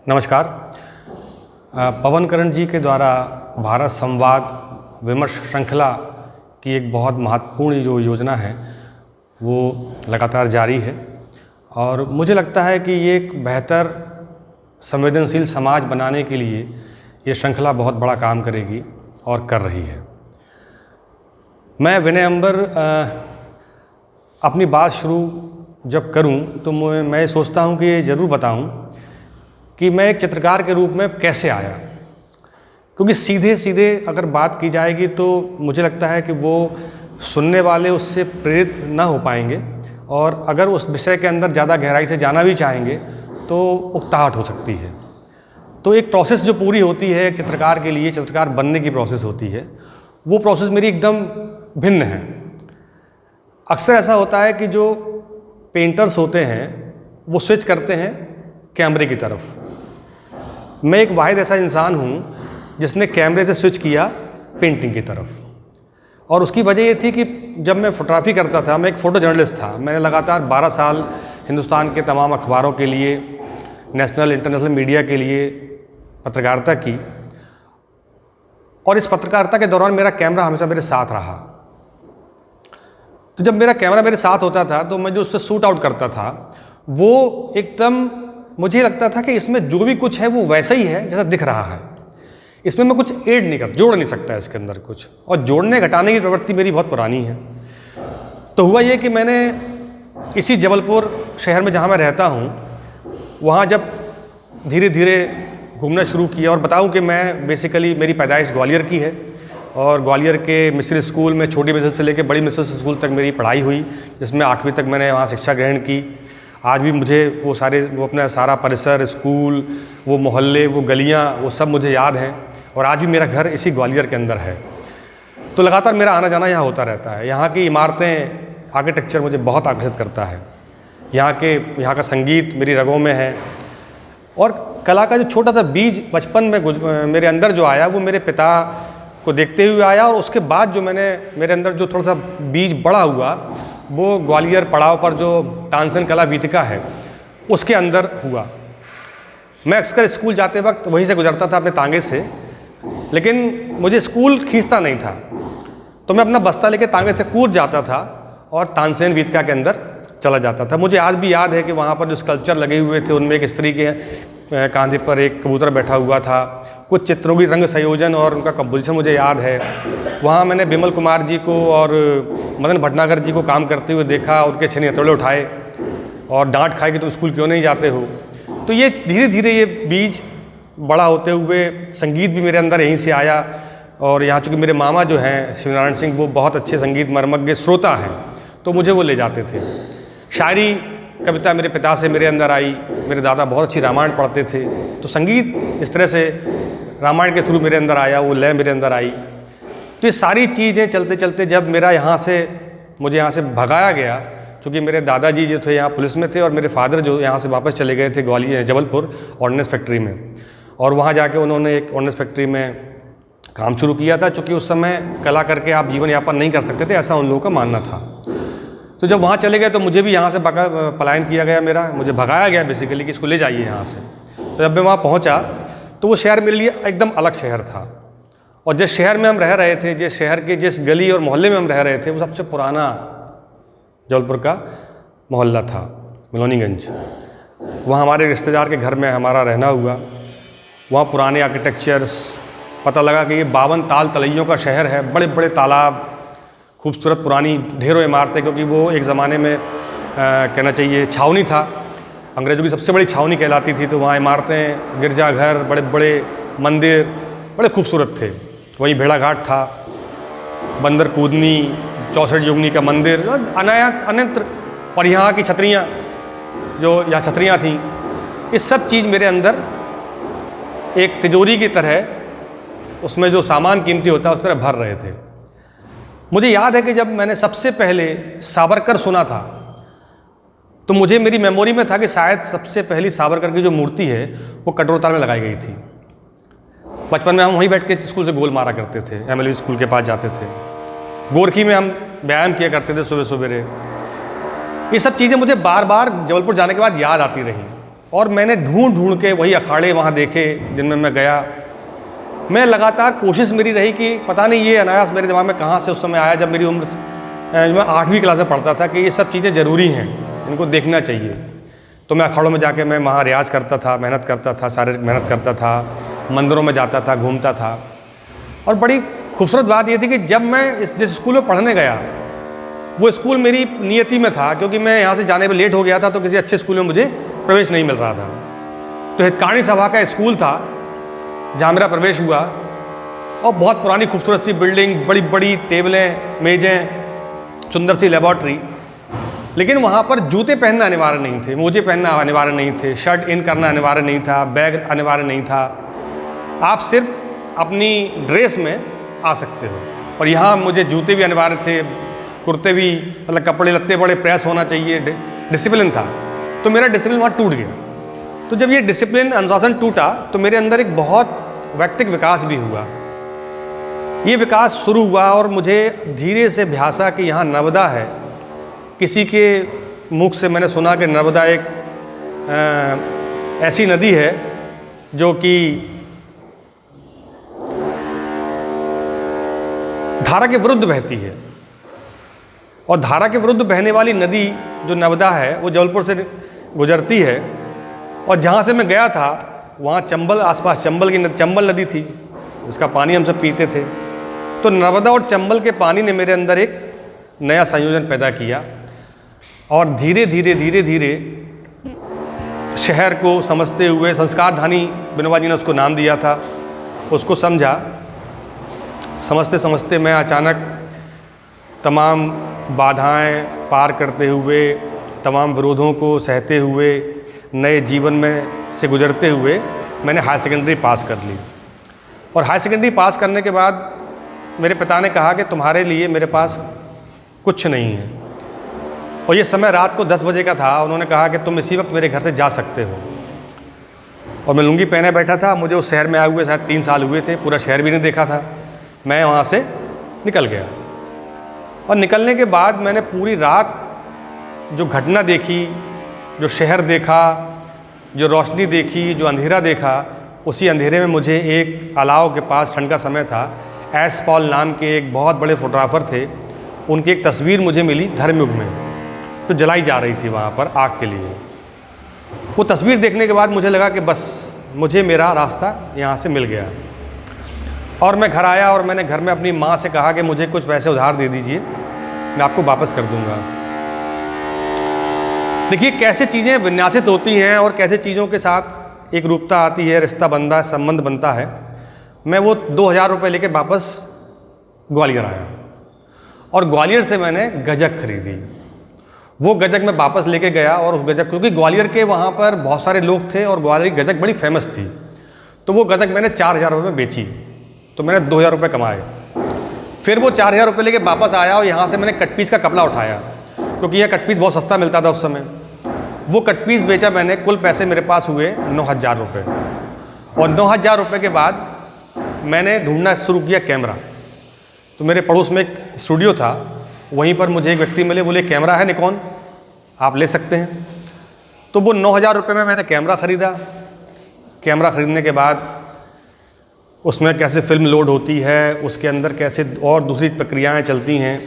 नमस्कार। पवन करण जी के द्वारा भारत संवाद विमर्श श्रृंखला की एक बहुत महत्वपूर्ण जो योजना है वो लगातार जारी है और मुझे लगता है कि ये एक बेहतर संवेदनशील समाज बनाने के लिए ये श्रृंखला बहुत बड़ा काम करेगी और कर रही है। मैं विनय अंबर अपनी बात शुरू जब करूं तो मैं सोचता हूं कि ये ज़रूर बताऊं कि मैं एक चित्रकार के रूप में कैसे आया, क्योंकि सीधे सीधे अगर बात की जाएगी तो मुझे लगता है कि वो सुनने वाले उससे प्रेरित न हो पाएंगे और अगर उस विषय के अंदर ज़्यादा गहराई से जाना भी चाहेंगे तो उकताहट हो सकती है। तो एक प्रोसेस जो पूरी होती है एक चित्रकार के लिए, चित्रकार बनने की प्रोसेस होती है, वो प्रोसेस मेरी एकदम भिन्न है। अक्सर ऐसा होता है कि जो पेंटर्स होते हैं वो स्विच करते हैं कैमरे की तरफ। मैं एक वाहिद ऐसा इंसान हूँ जिसने कैमरे से स्विच किया पेंटिंग की तरफ, और उसकी वजह ये थी कि जब मैं फोटोग्राफी करता था, मैं एक फ़ोटो जर्नलिस्ट था। मैंने लगातार 12 साल हिंदुस्तान के तमाम अखबारों के लिए, नेशनल इंटरनेशनल मीडिया के लिए पत्रकारिता की, और इस पत्रकारिता के दौरान मेरा कैमरा हमेशा मेरे साथ रहा। तो जब मेरा कैमरा मेरे साथ होता था तो मैं जो उससे शूट आउट करता था वो एकदम मुझे लगता था कि इसमें जो भी कुछ है वो वैसा ही है जैसा दिख रहा है। इसमें मैं कुछ ऐड नहीं जोड़ नहीं सकता इसके अंदर कुछ, और जोड़ने घटाने की प्रवृत्ति मेरी बहुत पुरानी है। तो हुआ ये कि मैंने इसी जबलपुर शहर में जहाँ मैं रहता हूँ वहाँ जब धीरे धीरे घूमना शुरू किया, और बताऊँ कि मैं बेसिकली मेरी पैदाइश ग्वालियर की है और ग्वालियर के मिश्र स्कूल में छोटी मिश्र से लेकर बड़ी मिश्र स्कूल तक मेरी पढ़ाई हुई, जिसमें 8वीं तक मैंने वहाँ शिक्षा ग्रहण की। आज भी मुझे वो अपना सारा परिसर, स्कूल, वो मोहल्ले, वो गलियाँ, वो सब मुझे याद हैं, और आज भी मेरा घर इसी ग्वालियर के अंदर है। तो लगातार मेरा आना जाना यहाँ होता रहता है। यहाँ की इमारतें, आर्किटेक्चर मुझे बहुत आकर्षित करता है। यहाँ का संगीत मेरी रगों में है, और कला का जो छोटा सा बीज बचपन में मेरे अंदर जो आया वो मेरे पिता को देखते हुए आया, और उसके बाद जो मेरे अंदर जो थोड़ा सा बीज बड़ा हुआ वो ग्वालियर पड़ाव पर जो तानसेन कला वीथिका है उसके अंदर हुआ। मैं अक्सर स्कूल जाते वक्त वहीं से गुजरता था अपने तांगे से, लेकिन मुझे स्कूल खींचता नहीं था, तो मैं अपना बस्ता लेके तांगे से कूद जाता था और तानसेन वीथिका के अंदर चला जाता था। मुझे आज भी याद है कि वहाँ पर जो स्कल्पचर लगे हुए थे उनमें एक स्त्री के कांधे पर एक कबूतर बैठा हुआ था। कुछ चित्रों की रंग संयोजन और उनका कंपोजिशन मुझे याद है। वहाँ मैंने बिमल कुमार जी को और मदन भटनागर जी को काम करते हुए देखा, उनके छेनी हथौड़े उठाए और डांट खाए कि तुम स्कूल क्यों नहीं जाते हो। तो ये धीरे धीरे ये बीज बड़ा होते हुए संगीत भी मेरे अंदर यहीं से आया, और यहाँ चूँकि मेरे मामा जो हैं शिवनारायण सिंह, वो बहुत अच्छे संगीत मर्मज्ञ श्रोता हैं, तो मुझे वो ले जाते थे। शायरी कविता मेरे पिता से मेरे अंदर आई। मेरे दादा बहुत अच्छी रामायण पढ़ते थे, तो संगीत इस तरह से रामायण के थ्रू मेरे अंदर आया, वो लय मेरे अंदर आई। तो ये सारी चीज़ें चलते चलते जब मुझे यहाँ से भगाया गया, क्योंकि मेरे दादाजी जो थे यहाँ पुलिस में थे और मेरे फादर जो यहाँ से वापस चले गए थे ग्वालियर जबलपुर ऑर्डिनेंस फैक्ट्री में, और वहाँ जाके उन्होंने एक ऑर्डिनेंस फैक्ट्री में काम शुरू किया था। चूँकि उस समय कला करके आप जीवन यापन नहीं कर सकते थे, ऐसा उन लोगों का मानना था। तो जब वहाँ चले गए तो मुझे भी यहाँ से पलायन किया गया, मुझे भगाया गया बेसिकली कि इसको ले जाइए यहाँ से। तो जब मैं वहाँ पहुँचा तो वो शहर मेरे लिए एकदम अलग शहर था, और जिस शहर में हम रह रहे थे, जिस शहर के जिस गली और मोहल्ले में हम रह रहे थे, वो सबसे पुराना जबलपुर का मोहल्ला था, मिलोनीगंज। वहाँ हमारे रिश्तेदार के घर में हमारा रहना हुआ। वहाँ पुराने आर्किटेक्चर्स, पता लगा कि ये 52 ताल तलैयों का शहर है। बड़े बड़े तालाब, खूबसूरत पुरानी ढेरों इमारतें, क्योंकि वो एक ज़माने में कहना चाहिए छावनी था, अंग्रेज़ों की सबसे बड़ी छावनी कहलाती थी। तो वहाँ इमारतें, गिरजाघर, बड़े बड़े मंदिर बड़े खूबसूरत थे। वहीं भेड़ाघाट था, बंदर कूदनी, 64 जोगनी का मंदिर, अनंत, और यहाँ की छतरियाँ, जो यहाँ छतरियाँ थीं, ये सब चीज़ मेरे अंदर एक तिजोरी की तरह उसमें जो सामान कीमती होता है उस तरह भर रहे थे। मुझे याद है कि जब मैंने सबसे पहले सावरकर सुना था तो मुझे मेरी मेमोरी में था कि शायद सबसे पहली सावरकर की जो मूर्ति है वो कटोरताल में लगाई गई थी। बचपन में हम वहीं बैठ के स्कूल से गोल मारा करते थे, MLV स्कूल के पास जाते थे, गोरखी में हम व्यायाम किया करते थे सुबह सवेरे। ये सब चीज़ें मुझे बार बार जबलपुर जाने के बाद याद आती रहीं। और मैंने ढूंढ ढूंढ के वही अखाड़े वहाँ देखे जिनमें मैं गया। मैं लगातार कोशिश मेरी रही कि पता नहीं ये अनायास मेरे दिमाग में कहाँ से उस समय आया, जब मेरी उम्र मैं 8वीं क्लास में पढ़ता था, कि ये सब चीज़ें ज़रूरी हैं, इनको देखना चाहिए। तो मैं अखाड़ों में जाके मैं वहाँ रियाज़ करता था, मेहनत करता था, शारीरिक मेहनत करता था, मंदिरों में जाता था, घूमता था। और बड़ी खूबसूरत बात ये थी कि जब मैं जिस स्कूल में पढ़ने गया, वो स्कूल मेरी नियति में था, क्योंकि मैं यहाँ से जाने में लेट हो गया था, तो किसी अच्छे स्कूल में मुझे प्रवेश नहीं मिल रहा था। तो हितकाणी सभा का स्कूल था जहाँ मेरा प्रवेश हुआ, और बहुत पुरानी खूबसूरत सी बिल्डिंग, बड़ी बड़ी टेबलें, मेज़ें, सुंदर सी लेबॉर्ट्री। लेकिन वहाँ पर जूते पहनना अनिवार्य नहीं थे, मोजे पहनना अनिवार्य नहीं थे, शर्ट इन करना अनिवार्य नहीं था, बैग अनिवार्य नहीं था। आप सिर्फ अपनी ड्रेस में आ सकते हो। और यहाँ मुझे जूते भी अनिवार्य थे, कुर्ते भी, मतलब कपड़े लत्ते बड़े प्रेस होना चाहिए, डिसिप्लिन था। तो मेरा डिसिप्लिन वहाँ टूट गया। तो जब ये डिसिप्लिन, अनुशासन टूटा, तो मेरे अंदर एक बहुत व्यक्तिगत विकास भी हुआ। ये विकास शुरू हुआ और मुझे धीरे से भ्यासा कि यहाँ नर्मदा है। किसी के मुख से मैंने सुना कि नर्मदा एक ऐसी नदी है जो कि धारा के विरुद्ध बहती है, और धारा के विरुद्ध बहने वाली नदी जो नर्मदा है वो जबलपुर से गुजरती है। और जहाँ से मैं गया था वहाँ चंबल, आसपास चंबल नदी थी, जिसका पानी हम सब पीते थे। तो नर्मदा और चंबल के पानी ने मेरे अंदर एक नया संयोजन पैदा किया, और धीरे धीरे धीरे धीरे शहर को समझते हुए, संस्कारधानी विनोबा जी ने उसको नाम दिया था, उसको समझा। समझते समझते मैं अचानक तमाम बाधाएं पार करते हुए, तमाम विरोधों को सहते हुए, नए जीवन में से गुजरते हुए मैंने हायर सेकेंडरी पास कर ली। और हायर सेकेंडरी पास करने के बाद मेरे पिता ने कहा कि तुम्हारे लिए मेरे पास कुछ नहीं है। और ये समय रात को 10 बजे का था। उन्होंने कहा कि तुम इसी वक्त मेरे घर से जा सकते हो। और मैं लुंगी पहने बैठा था। मुझे उस शहर में आए हुए शायद 3 साल हुए थे, पूरा शहर भी नहीं देखा था। मैं वहाँ से निकल गया, और निकलने के बाद मैंने पूरी रात जो घटना देखी, जो शहर देखा, जो रोशनी देखी, जो अंधेरा देखा, उसी अंधेरे में मुझे एक अलाव के पास, ठंड का समय था, एस पॉल नाम के एक बहुत बड़े फोटोग्राफर थे, उनकी एक तस्वीर मुझे मिली धर्मयुग में, जो जलाई जा रही थी वहाँ पर आग के लिए। वो तस्वीर देखने के बाद मुझे लगा कि बस मुझे मेरा रास्ता यहाँ से मिल गया। और मैं घर आया और मैंने घर में अपनी माँ से कहा कि मुझे कुछ पैसे उधार दे दीजिए, मैं आपको वापस कर दूँगा। देखिए कैसे चीज़ें विन्यासित होती हैं और कैसे चीज़ों के साथ एक रूपता आती है, रिश्ता बनता है, संबंध बनता है। मैं वो 2000 रुपये लेके वापस ग्वालियर आया, और ग्वालियर से मैंने गजक खरीदी। वो गजक मैं वापस लेके गया, और उस गजक, क्योंकि ग्वालियर के वहाँ पर बहुत सारे लोग थे और ग्वालियर की गजक बड़ी फेमस थी, तो वो गजक मैंने 4000 रुपये में बेची। तो मैंने 2000 रुपये कमाए। फिर वो 4000 रुपये लेके वापस आया, और यहाँ से मैंने कट पीस का कपड़ा उठाया, क्योंकि यह कट पीस बहुत सस्ता मिलता था उस समय। वो कट पीस बेचा मैंने। कुल पैसे मेरे पास हुए 9000 रुपये। और 9000 रुपये के बाद मैंने ढूंढना शुरू किया कैमरा। तो मेरे पड़ोस में एक स्टूडियो था, वहीं पर मुझे एक व्यक्ति मिले, बोले कैमरा है निकॉन, आप ले सकते हैं। तो वो 9000 रुपये में मैंने कैमरा ख़रीदा। कैमरा ख़रीदने के बाद उसमें कैसे फ़िल्म लोड होती है, उसके अंदर कैसे और दूसरी प्रक्रियाएँ चलती हैं,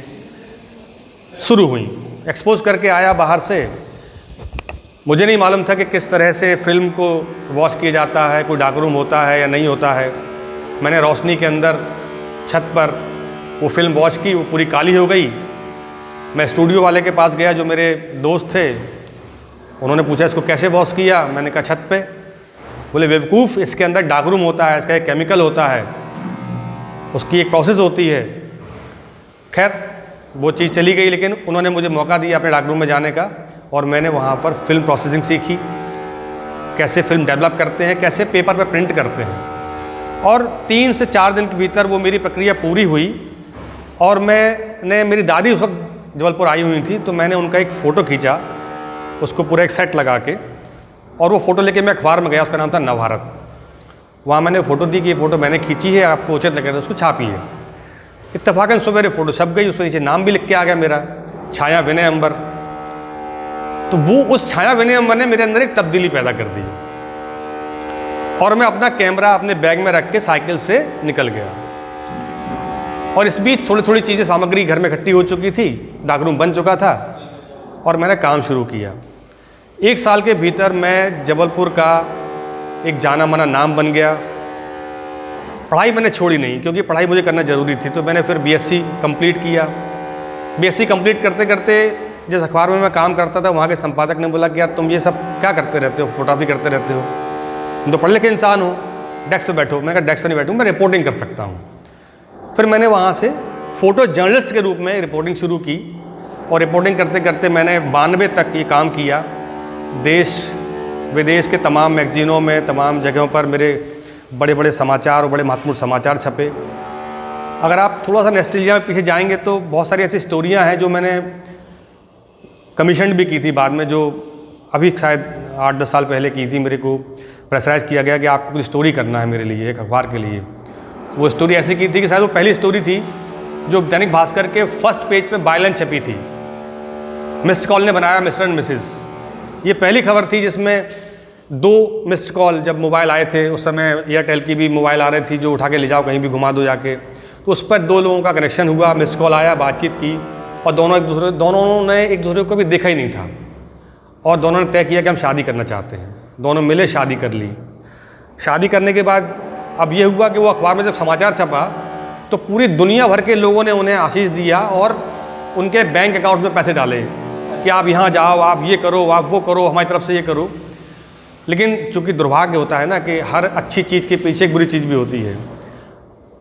शुरू हुई। एक्सपोज करके आया बाहर से। मुझे नहीं मालूम था कि किस तरह से फ़िल्म को वॉश किया जाता है, कोई डार्क रूम होता है या नहीं होता है। मैंने रोशनी के अंदर छत पर वो फ़िल्म वॉश की, वो पूरी काली हो गई। मैं स्टूडियो वाले के पास गया जो मेरे दोस्त थे, उन्होंने पूछा इसको कैसे वॉश किया। मैंने कहा छत पे। बोले बेवकूफ़, इसके अंदर डार्क रूम होता है, इसका एक केमिकल होता है, उसकी एक प्रोसेस होती है। खैर वो चीज़ चली गई, लेकिन उन्होंने मुझे मौका दिया अपने डार्क रूम में जाने का, और मैंने वहाँ पर फ़िल्म प्रोसेसिंग सीखी, कैसे फ़िल्म डेवलप करते हैं, कैसे पेपर पर प्रिंट करते हैं। और 3 से 4 दिन के भीतर वो मेरी प्रक्रिया पूरी हुई। और मेरी दादी उस वक्त जबलपुर आई हुई थी, तो मैंने उनका एक फ़ोटो खींचा, उसको पूरा एक सेट लगा के, और वो फ़ोटो लेके मैं अखबार में गया, उसका नाम था नवभारत। वहाँ मैंने फ़ोटो दी कि ये फ़ोटो मैंने खींची है, आपको उचित लगे तो उसको छापिए। इत्तेफाकन सुबह मेरी फ़ोटो छप गई, उसमें नीचे नाम भी लिख के आ गया मेरा, छाया विनय अंबर। तो वो उस छाया विनिमय ने मेरे अंदर एक तब्दीली पैदा कर दी और मैं अपना कैमरा अपने बैग में रख के साइकिल से निकल गया। और इस बीच थोड़ी थोड़ी चीज़ें सामग्री घर में इकट्ठी हो चुकी थी, डाकरूम बन चुका था और मैंने काम शुरू किया। 1 साल के भीतर मैं जबलपुर का एक जाना माना नाम बन गया। पढ़ाई मैंने छोड़ी नहीं, क्योंकि पढ़ाई मुझे करना ज़रूरी थी, तो मैंने फिर बीएससी कंप्लीट किया। बीएससी कंप्लीट करते करते जिस अखबार में मैं काम करता था, वहाँ के संपादक ने बोला कि यार तुम ये सब क्या करते रहते हो, फोटोग्राफी करते रहते हो, तुम तो पढ़े लिखे इंसान हो, डेस्क पे बैठो। मैं कहा डेस्क पे नहीं बैठूँ, मैं रिपोर्टिंग कर सकता हूँ। फिर मैंने वहाँ से फ़ोटो जर्नलिस्ट के रूप में रिपोर्टिंग शुरू की और रिपोर्टिंग करते करते मैंने 92 तक ये काम किया। देश विदेश के तमाम मैगजीनों में, तमाम जगहों पर मेरे बड़े बड़े समाचार और बड़े महत्वपूर्ण समाचार छपे। अगर आप थोड़ा सा नॉस्टैल्जिया में पीछे जाएंगे तो बहुत सारी ऐसी स्टोरियां हैं जो मैंने कमीशन भी की थी बाद में, जो अभी शायद 8-10 साल पहले की थी। मेरे को प्रेशराइज किया गया कि आपको कुछ स्टोरी करना है मेरे लिए, एक अखबार के लिए। वो स्टोरी ऐसी की थी कि शायद वो पहली स्टोरी थी जो दैनिक भास्कर के फर्स्ट पेज पे बायलाइन छपी थी। मिस्ड कॉल ने बनाया मिस्टर एंड मिसेस। ये पहली खबर थी जिसमें 2 मिस्ड कॉल, जब मोबाइल आए थे उस समय एयरटेल की भी मोबाइल आ रही थी जो उठा के ले जाओ कहीं भी घुमा दो जाके, तो उस पर 2 लोगों का कनेक्शन हुआ। मिस्ड कॉल आया, बातचीत की और दोनों ने एक दूसरे को भी देखा ही नहीं था और दोनों ने तय किया कि हम शादी करना चाहते हैं। दोनों मिले, शादी कर ली। शादी करने के बाद अब ये हुआ कि वो अखबार में जब समाचार छपा तो पूरी दुनिया भर के लोगों ने उन्हें आशीष दिया और उनके बैंक अकाउंट में पैसे डाले कि आप यहाँ जाओ, आप ये करो, आप वो करो, हमारी तरफ से ये करो। लेकिन चूंकि दुर्भाग्य होता है ना कि हर अच्छी चीज़ के पीछे एक बुरी चीज़ भी होती है,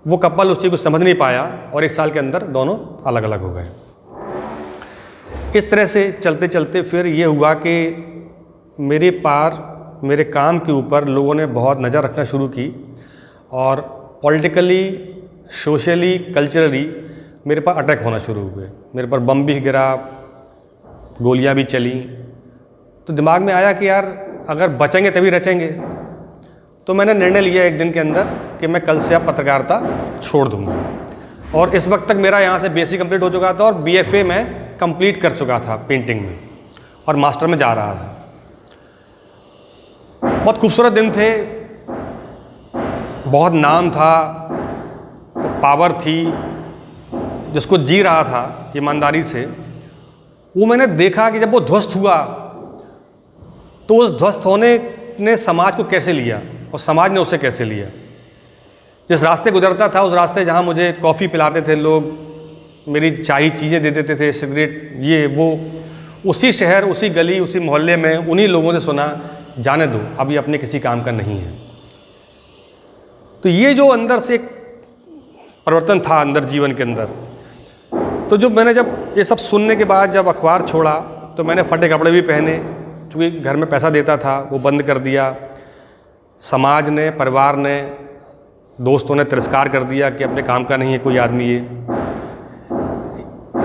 वो कपल उस चीज़ को समझ नहीं पाया और 1 साल के अंदर दोनों अलग अलग हो गए। इस तरह से चलते चलते फिर ये हुआ कि मेरे काम के ऊपर लोगों ने बहुत नज़र रखना शुरू की और पॉलिटिकली, सोशली, कल्चरली मेरे पर अटैक होना शुरू हुए। मेरे पर बम भी गिरा, गोलियां भी चली। तो दिमाग में आया कि यार अगर बचेंगे तभी रचेंगे। तो मैंने निर्णय लिया एक दिन के अंदर कि मैं कल से अब पत्रकारिता छोड़ दूंगा। और इस वक्त तक मेरा यहाँ से बीएससी कंप्लीट हो चुका था और बीएफए मैं कंप्लीट कर चुका था पेंटिंग में और मास्टर में जा रहा था। बहुत खूबसूरत दिन थे, बहुत नाम था, पावर थी, जिसको जी रहा था ईमानदारी से। वो मैंने देखा कि जब वो ध्वस्त हुआ तो उस ध्वस्त होने ने समाज को कैसे लिया और समाज ने उसे कैसे लिया। जिस रास्ते गुजरता था, उस रास्ते जहाँ मुझे कॉफ़ी पिलाते थे लोग, मेरी चाहिए चीज़ें दे देते थे, सिगरेट, ये वो, उसी शहर, उसी गली, उसी मोहल्ले में उन्हीं लोगों से सुना, जाने दो, अब ये अपने किसी काम का नहीं है। तो ये जो अंदर से एक परिवर्तन था अंदर जीवन के अंदर, तो जब ये सब सुनने के बाद जब अखबार छोड़ा तो मैंने फटे कपड़े भी पहने, क्योंकि घर में पैसा देता था वो बंद कर दिया। समाज ने, परिवार ने, दोस्तों ने तिरस्कार कर दिया कि अपने काम का नहीं है कोई आदमी। ये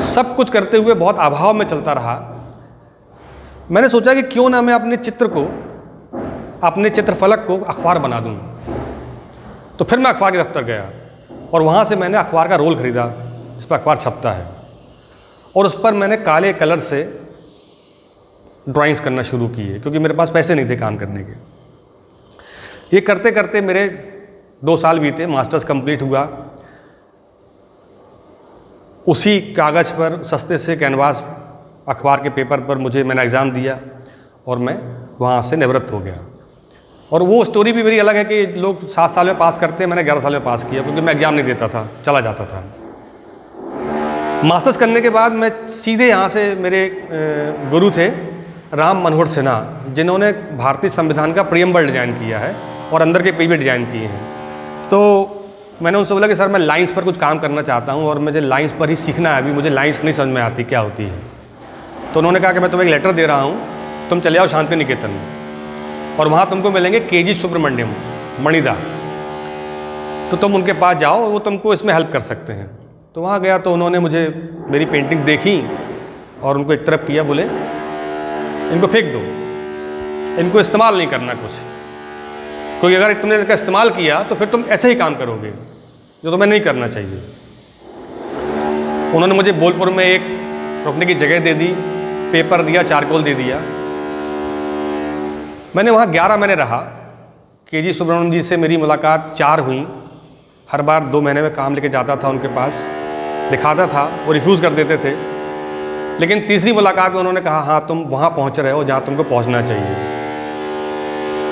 सब कुछ करते हुए बहुत अभाव में चलता रहा। मैंने सोचा कि क्यों ना मैं अपने चित्र को, अपने चित्रफलक को अखबार बना दूं। तो फिर मैं अखबार के दफ्तर गया और वहाँ से मैंने अखबार का रोल ख़रीदा जिस पर अखबार छपता है और उस पर मैंने काले कलर से ड्राइंग्स करना शुरू किए, क्योंकि मेरे पास पैसे नहीं थे काम करने के। ये करते करते मेरे 2 साल बीते, मास्टर्स कंप्लीट हुआ। उसी कागज़ पर सस्ते से कैनवास अखबार के पेपर पर मैंने एग्ज़ाम दिया और मैं वहाँ से निवृत्त हो गया। और वो स्टोरी भी मेरी अलग है कि लोग 7 साल में पास करते हैं, मैंने 11 साल में पास किया, क्योंकि मैं एग्ज़ाम नहीं देता था, चला जाता था। मास्टर्स करने के बाद मैं सीधे यहाँ से, मेरे गुरु थे राम मनोहर सिन्हा, जिन्होंने भारतीय संविधान का प्रीएम्बल डिज़ाइन किया है और अंदर के पेज भी डिज़ाइन किए हैं। तो मैंने उनसे बोला कि सर मैं लाइंस पर कुछ काम करना चाहता हूँ और मुझे लाइंस पर ही सीखना है, अभी मुझे लाइंस नहीं समझ में आती क्या होती है। तो उन्होंने कहा कि मैं तुम्हें एक लेटर दे रहा हूँ, तुम चले आओ शांति निकेतन में और वहाँ तुमको मिलेंगे केजी सुब्रमण्यम मणिदा, तो तुम उनके पास जाओ, वो तुमको इसमें हेल्प कर सकते हैं। तो वहाँ गया तो उन्होंने मुझे मेरी पेंटिंग देखी और उनको एक तरफ किया, बोले इनको फेंक दो, इनको इस्तेमाल नहीं करना कुछ, क्योंकि अगर तुमने इसका इस्तेमाल किया तो फिर तुम ऐसे ही काम करोगे जो तुम्हें नहीं करना चाहिए। उन्होंने मुझे बोलपुर में एक रुकने की जगह दे दी, पेपर दिया, चारकोल दे दिया। मैंने वहाँ 11 महीने रहा। के.जी. सुब्रमण्यम जी से मेरी मुलाकात 4 हुई। हर बार 2 महीने में काम लेके जाता था उनके पास, दिखाता था, वो रिफ्यूज़ कर देते थे। लेकिन तीसरी मुलाकात में उन्होंने कहा हाँ तुम वहाँ पहुँच रहे हो जहाँ तुमको पहुँचना चाहिए।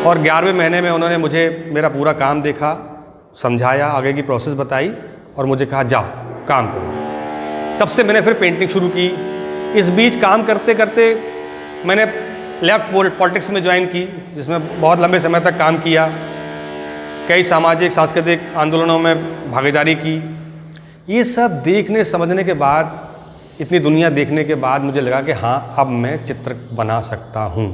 और 11वें महीने में उन्होंने मुझे मेरा पूरा काम देखा, समझाया, आगे की प्रोसेस बताई और मुझे कहा जाओ काम करो। तब से मैंने फिर पेंटिंग शुरू की। इस बीच काम करते करते मैंने लेफ्ट पॉलिटिक्स में ज्वाइन की, जिसमें बहुत लंबे समय तक काम किया। कई सामाजिक सांस्कृतिक आंदोलनों में भागीदारी की। ये सब देखने समझने के बाद, इतनी दुनिया देखने के बाद मुझे लगा कि हाँ अब मैं चित्र बना सकता हूँ।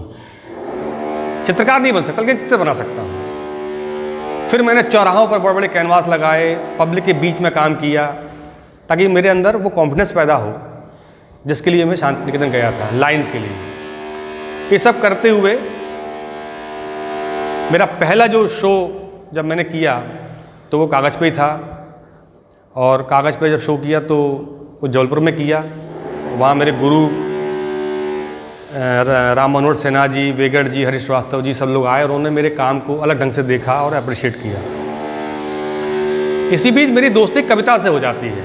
चित्रकार नहीं बन सकता लेकिन चित्र बना सकता हूँ। फिर मैंने चौराहों पर बड़े बड़े कैनवास लगाए, पब्लिक के बीच में काम किया, ताकि मेरे अंदर वो कॉन्फिडेंस पैदा हो जिसके लिए मैं शांति निकेतन गया था, लाइन के लिए। ये सब करते हुए मेरा पहला जो शो जब मैंने किया तो वो कागज़ पे ही था। और कागज़ पे जब शो किया तो वो जबलपुर में किया। वहाँ मेरे गुरु राम मनोहर सिन्हा जी, वेगड़ जी, हरीश श्रीवास्तव जी सब लोग आए और उन्होंने मेरे काम को अलग ढंग से देखा और अप्रिशिएट किया। इसी बीच मेरी दोस्ती कविता से हो जाती है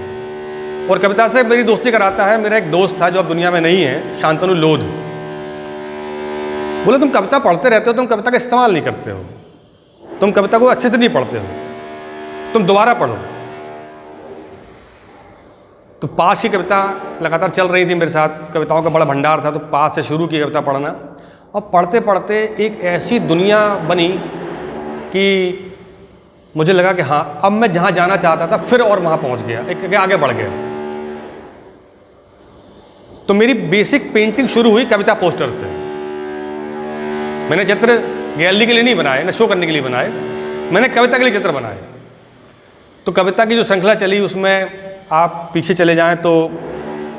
और कविता से मेरी दोस्ती कराता है मेरा एक दोस्त था जो अब दुनिया में नहीं है, शांतनु लोध। बोले तुम कविता पढ़ते रहते हो, तुम कविता का इस्तेमाल नहीं करते हो, तुम कविता को अच्छे से नहीं पढ़ते हो, तुम दोबारा पढ़ो। तो पास की कविता लगातार चल रही थी मेरे साथ, कविताओं का बड़ा भंडार था, तो पास से शुरू की कविता पढ़ना और पढ़ते पढ़ते एक ऐसी दुनिया बनी कि मुझे लगा कि हाँ अब मैं जहाँ जाना चाहता था फिर और वहाँ पहुँच गया, एक आगे बढ़ गया। तो मेरी बेसिक पेंटिंग शुरू हुई कविता पोस्टर से। मैंने चित्र गैलरी के लिए नहीं बनाए, न शो करने के लिए बनाए, मैंने कविता के लिए चित्र बनाए। तो कविता की जो श्रृंखला चली उसमें आप पीछे चले जाएं तो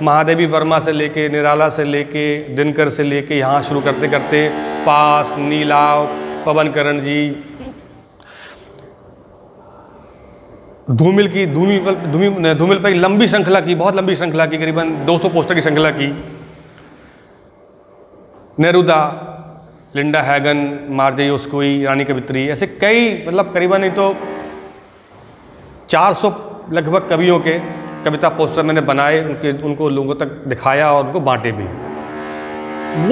महादेवी वर्मा से लेके, निराला से लेके, दिनकर से लेके यहाँ शुरू करते करते पास, नीलाव, पवन करण जी, धूमिल पर एक लंबी श्रृंखला की, बहुत लंबी श्रृंखला की, करीबन 200 पोस्टर की श्रृंखला की। नेरुदा, लिंडा हैगन, मार्जे योस्कोई, रानी कवित्री, ऐसे कई, मतलब करीबन नहीं तो 400 लगभग कवियों के कविता पोस्टर मैंने बनाए, उनको लोगों तक दिखाया और उनको बांटे भी।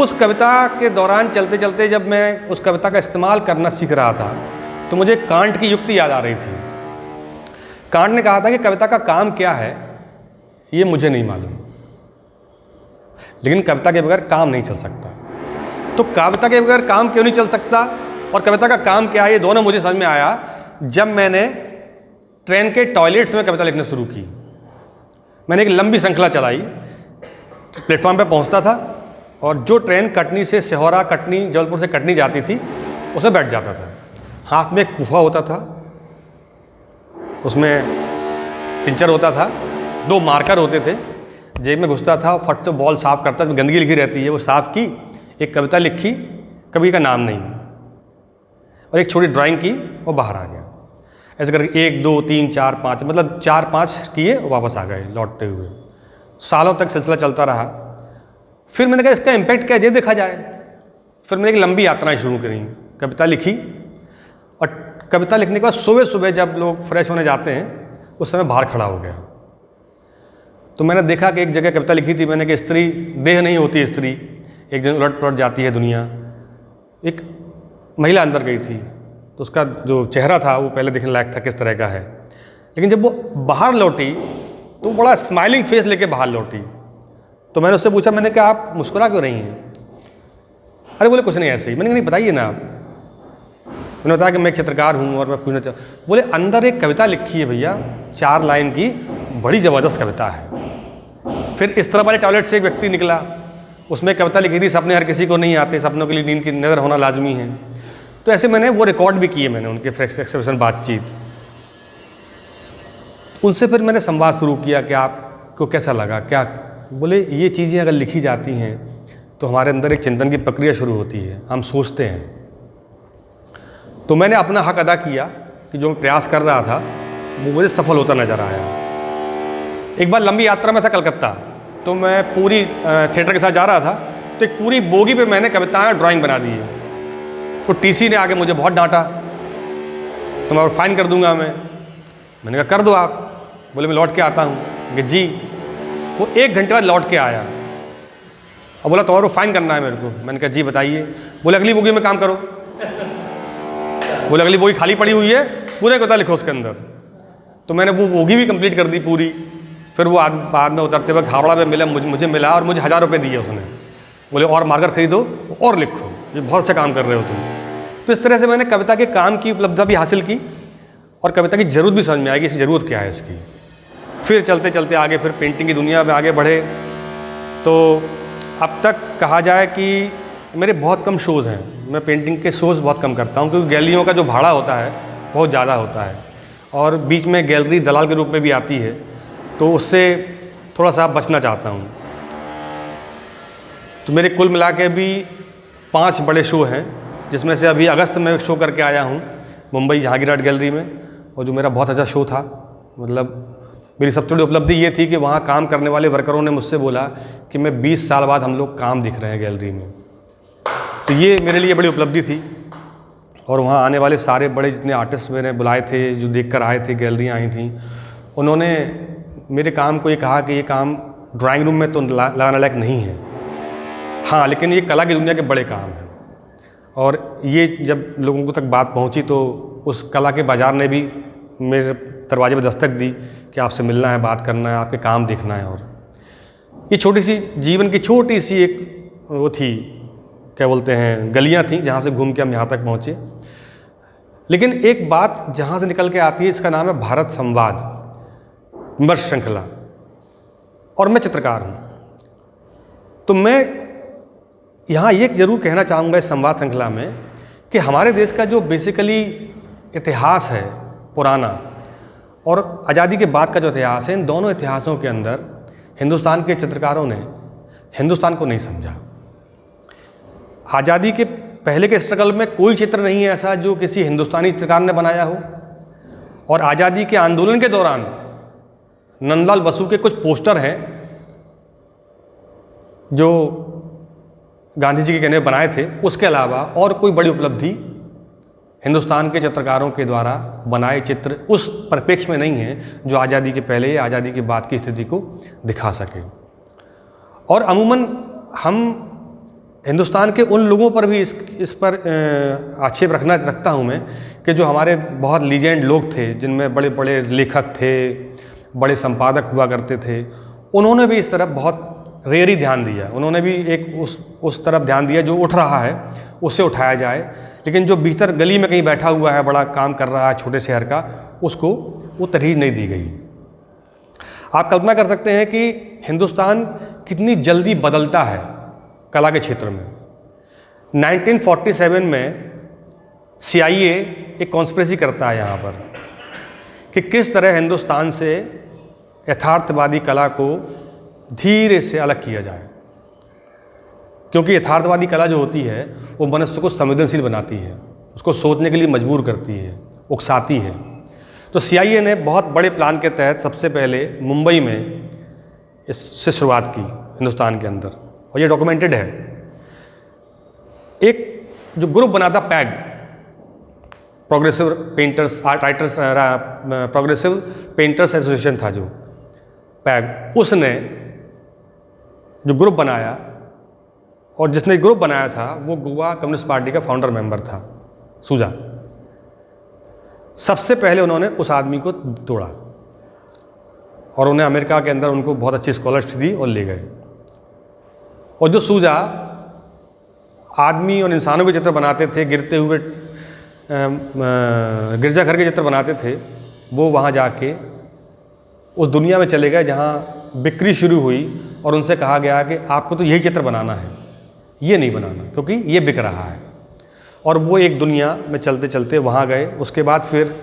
उस कविता के दौरान चलते चलते जब मैं उस कविता का इस्तेमाल करना सीख रहा था तो मुझे कांट की युक्ति याद आ रही थी। कांट ने कहा था कि कविता का काम क्या है ये मुझे नहीं मालूम, लेकिन कविता के बगैर काम नहीं चल सकता। तो कविता के बगैर काम क्यों नहीं चल सकता और कविता का काम क्या है, ये दोनों मुझे समझ में आया जब मैंने ट्रेन के टॉयलेट्स में कविता लिखना शुरू की। मैंने एक लंबी श्रृंखला चलाई, प्लेटफॉर्म पे पहुंचता था और जो ट्रेन कटनी से सिहोरा, कटनी, जबलपुर से कटनी जाती थी उसमें बैठ जाता था। हाथ में एक पुफा होता था, उसमें टिंचर होता था, 2 मार्कर होते थे, जेब में घुसता था, फट से बॉल साफ़ करता, इसमें गंदगी लिखी रहती है, वो साफ़ की, एक कविता लिखी, कवि का नाम नहीं, और एक छोटी ड्राइंग की और बाहर आ गया। ऐसे करके 1, 2, 3, 4, 5, मतलब 4-5 किए, वापस आ गए लौटते हुए। सालों तक सिलसिला चलता रहा। फिर मैंने कहा इसका इम्पैक्ट क्या है, ये देखा जाए। फिर मैंने एक लंबी यात्राएं शुरू करी, कविता लिखी और कविता लिखने के बाद सुबह सुबह जब लोग फ्रेश होने जाते हैं उस समय बाहर खड़ा हो गया। तो मैंने देखा कि एक जगह कविता लिखी थी मैंने कि स्त्री देह नहीं होती, स्त्री एक दिन उलट पलट जाती है दुनिया। एक महिला अंदर गई थी तो उसका जो चेहरा था वो पहले देखने लायक था किस तरह का है, लेकिन जब वो बाहर लौटी तो बड़ा स्माइलिंग फेस लेके बाहर लौटी। तो मैंने उससे पूछा, मैंने कहा आप मुस्कुरा क्यों रही हैं? अरे बोले कुछ नहीं, ऐसे ही। मैंने कहा नहीं बताइए ना आप। मैंने बताया कि मैं एक चित्रकार हूँ और मैं पूछना चाहूँ। बोले अंदर एक कविता लिखी है भैया, 4 लाइन की, बड़ी ज़बरदस्त कविता है। फिर इस तरह वाले टॉयलेट से एक व्यक्ति निकला, उसमें कविता लिखी थी, सपने हर किसी को नहीं आते, सपनों के लिए नींद की नज़र होना लाजमी है। तो ऐसे मैंने वो रिकॉर्ड भी किए, मैंने उनके फ्रेश एक्सप्रेशन, बातचीत। उनसे फिर मैंने संवाद शुरू किया कि आपको कैसा लगा, क्या। बोले ये चीज़ें अगर लिखी जाती हैं तो हमारे अंदर एक चिंतन की प्रक्रिया शुरू होती है, हम सोचते हैं। तो मैंने अपना हक अदा किया कि जो मैं प्रयास कर रहा था वो मुझे सफल होता नज़र आया। एक बार लंबी यात्रा में था कलकत्ता, तो मैं पूरी थिएटर के साथ जा रहा था तो एक पूरी बोगी पे मैंने कविताएं ड्राइंग बना दी है। तो टीसी ने आके मुझे बहुत डांटा, तो मैं फाइन कर दूंगा मैंने कहा कर दो आप। बोले मैं लौट के आता हूँ कि जी। वो 1 घंटे बाद लौट के आया और बोला तुम्हारा फाइन करना है मेरे को। मैंने कहा जी बताइए। बोले अगली बोगी में काम करो। बोले अगली बोगी खाली पड़ी हुई है, पूरे कविता लिखो उसके अंदर। तो मैंने वो बोगी भी कंप्लीट कर दी पूरी। फिर वो बाद में उतरते वक्त हावड़ा में मिला, मुझे मिला और मुझे 1000 रुपये दिए उसने। बोले और मार्कर खरीदो और लिखो, ये बहुत अच्छा काम कर रहे हो तुम। तो इस तरह से मैंने कविता के काम की उपलब्धि भी हासिल की और कविता की ज़रूरत भी समझ में आएगी, इसकी ज़रूरत क्या है इसकी। फिर चलते चलते आगे फिर पेंटिंग की दुनिया में आगे बढ़े। तो अब तक कहा जाए कि मेरे बहुत कम शोज़ हैं, मैं पेंटिंग के शोज़ बहुत कम करता हूँ, क्योंकि गैलरियों का जो भाड़ा होता है बहुत ज़्यादा होता है और बीच में गैलरी दलाल के रूप में भी आती है, तो उससे थोड़ा सा बचना चाहता हूँ। तो मेरे कुल मिला के भी 5 बड़े शो हैं, जिसमें से अभी अगस्त में एक शो करके आया हूँ मुंबई जहांगीर आर्ट गैलरी में, और जो मेरा बहुत अच्छा शो था। मतलब मेरी सबसे बड़ी उपलब्धि ये थी कि वहाँ काम करने वाले वर्करों ने मुझसे बोला कि मैं 20 साल बाद हम लोग काम दिख रहे हैं गैलरी में। तो ये मेरे लिए बड़ी उपलब्धि थी। और वहाँ आने वाले सारे बड़े जितने आर्टिस्ट मैंने बुलाए थे, जो देखकर आए थे, गैलरियाँ आई थी, उन्होंने मेरे काम को ये कहा कि ये काम ड्राइंग रूम में तो लगाने लायक नहीं है, हाँ लेकिन ये कला की दुनिया के बड़े काम हैं। और ये जब लोगों तक बात पहुंची तो उस कला के बाज़ार ने भी मेरे दरवाजे पर दस्तक दी कि आपसे मिलना है, बात करना है, आपके काम देखना है। और ये छोटी सी जीवन की छोटी सी एक वो थी, क्या बोलते हैं, गलियां थी जहाँ से घूम के हम यहाँ तक पहुँचे। लेकिन एक बात जहाँ से निकल के आती है, इसका नाम है भारत संवाद विमर्श श्रृंखला, और मैं चित्रकार हूँ। तो मैं यहाँ ये ज़रूर कहना चाहूँगा इस संवाद श्रृंखला में कि हमारे देश का जो बेसिकली इतिहास है पुराना और आज़ादी के बाद का जो इतिहास है, इन दोनों इतिहासों के अंदर हिंदुस्तान के चित्रकारों ने हिंदुस्तान को नहीं समझा। आज़ादी के पहले के स्ट्रगल में कोई चित्र नहीं है ऐसा जो किसी हिंदुस्तानी चित्रकार ने बनाया हो, और आज़ादी के आंदोलन के दौरान नंदलाल बसु के कुछ पोस्टर हैं जो गांधी जी के कहने बनाए थे, उसके अलावा और कोई बड़ी उपलब्धि हिंदुस्तान के चित्रकारों के द्वारा बनाए चित्र उस परिप्रेक्ष्य में नहीं है जो आज़ादी के पहले या आज़ादी के बाद की स्थिति को दिखा सके। और अमूमन हम हिंदुस्तान के उन लोगों पर भी इस पर आक्षेप रखता हूँ मैं कि जो हमारे बहुत लीजेंड लोग थे, जिनमें बड़े बड़े लेखक थे, बड़े संपादक हुआ करते थे, उन्होंने भी इस तरफ बहुत रेयरी ध्यान दिया। उन्होंने भी एक उस तरफ ध्यान दिया जो उठ रहा है उससे उठाया जाए, लेकिन जो भीतर गली में कहीं बैठा हुआ है, बड़ा काम कर रहा है छोटे शहर का, उसको वो तरजीह नहीं दी गई। आप कल्पना कर सकते हैं कि हिंदुस्तान कितनी जल्दी बदलता है कला के क्षेत्र में। 1947 में CIA एक कॉन्स्पिरेसी करता है यहाँ पर कि किस तरह हिंदुस्तान से यथार्थवादी कला को धीरे से अलग किया जाए, क्योंकि यथार्थवादी कला जो होती है वो मनुष्य को संवेदनशील बनाती है, उसको सोचने के लिए मजबूर करती है, उकसाती है। तो CIA ने बहुत बड़े प्लान के तहत सबसे पहले मुंबई में इससे शुरुआत की हिंदुस्तान के अंदर, और ये डॉक्यूमेंटेड है। एक जो ग्रुप बना था peg, progressive painters progressive painters association था जो पैग, उसने जो ग्रुप बनाया, और जिसने ग्रुप बनाया था वो गोवा कम्युनिस्ट पार्टी का फाउंडर मेंबर था सूजा। सबसे पहले उन्होंने उस आदमी को तोड़ा और उन्हें अमेरिका के अंदर उनको बहुत अच्छी स्कॉलरशिप दी और ले गए। और जो सूजा आदमी और इंसानों के चित्र बनाते थे, गिरते हुए गिरजाघर के चित्र बनाते थे, वो वहाँ जाके उस दुनिया में चले गए जहाँ बिक्री शुरू हुई और उनसे कहा गया कि आपको तो यही चित्र बनाना है, ये नहीं बनाना, क्योंकि ये बिक रहा है। और वो एक दुनिया में चलते चलते वहाँ गए। उसके बाद फिर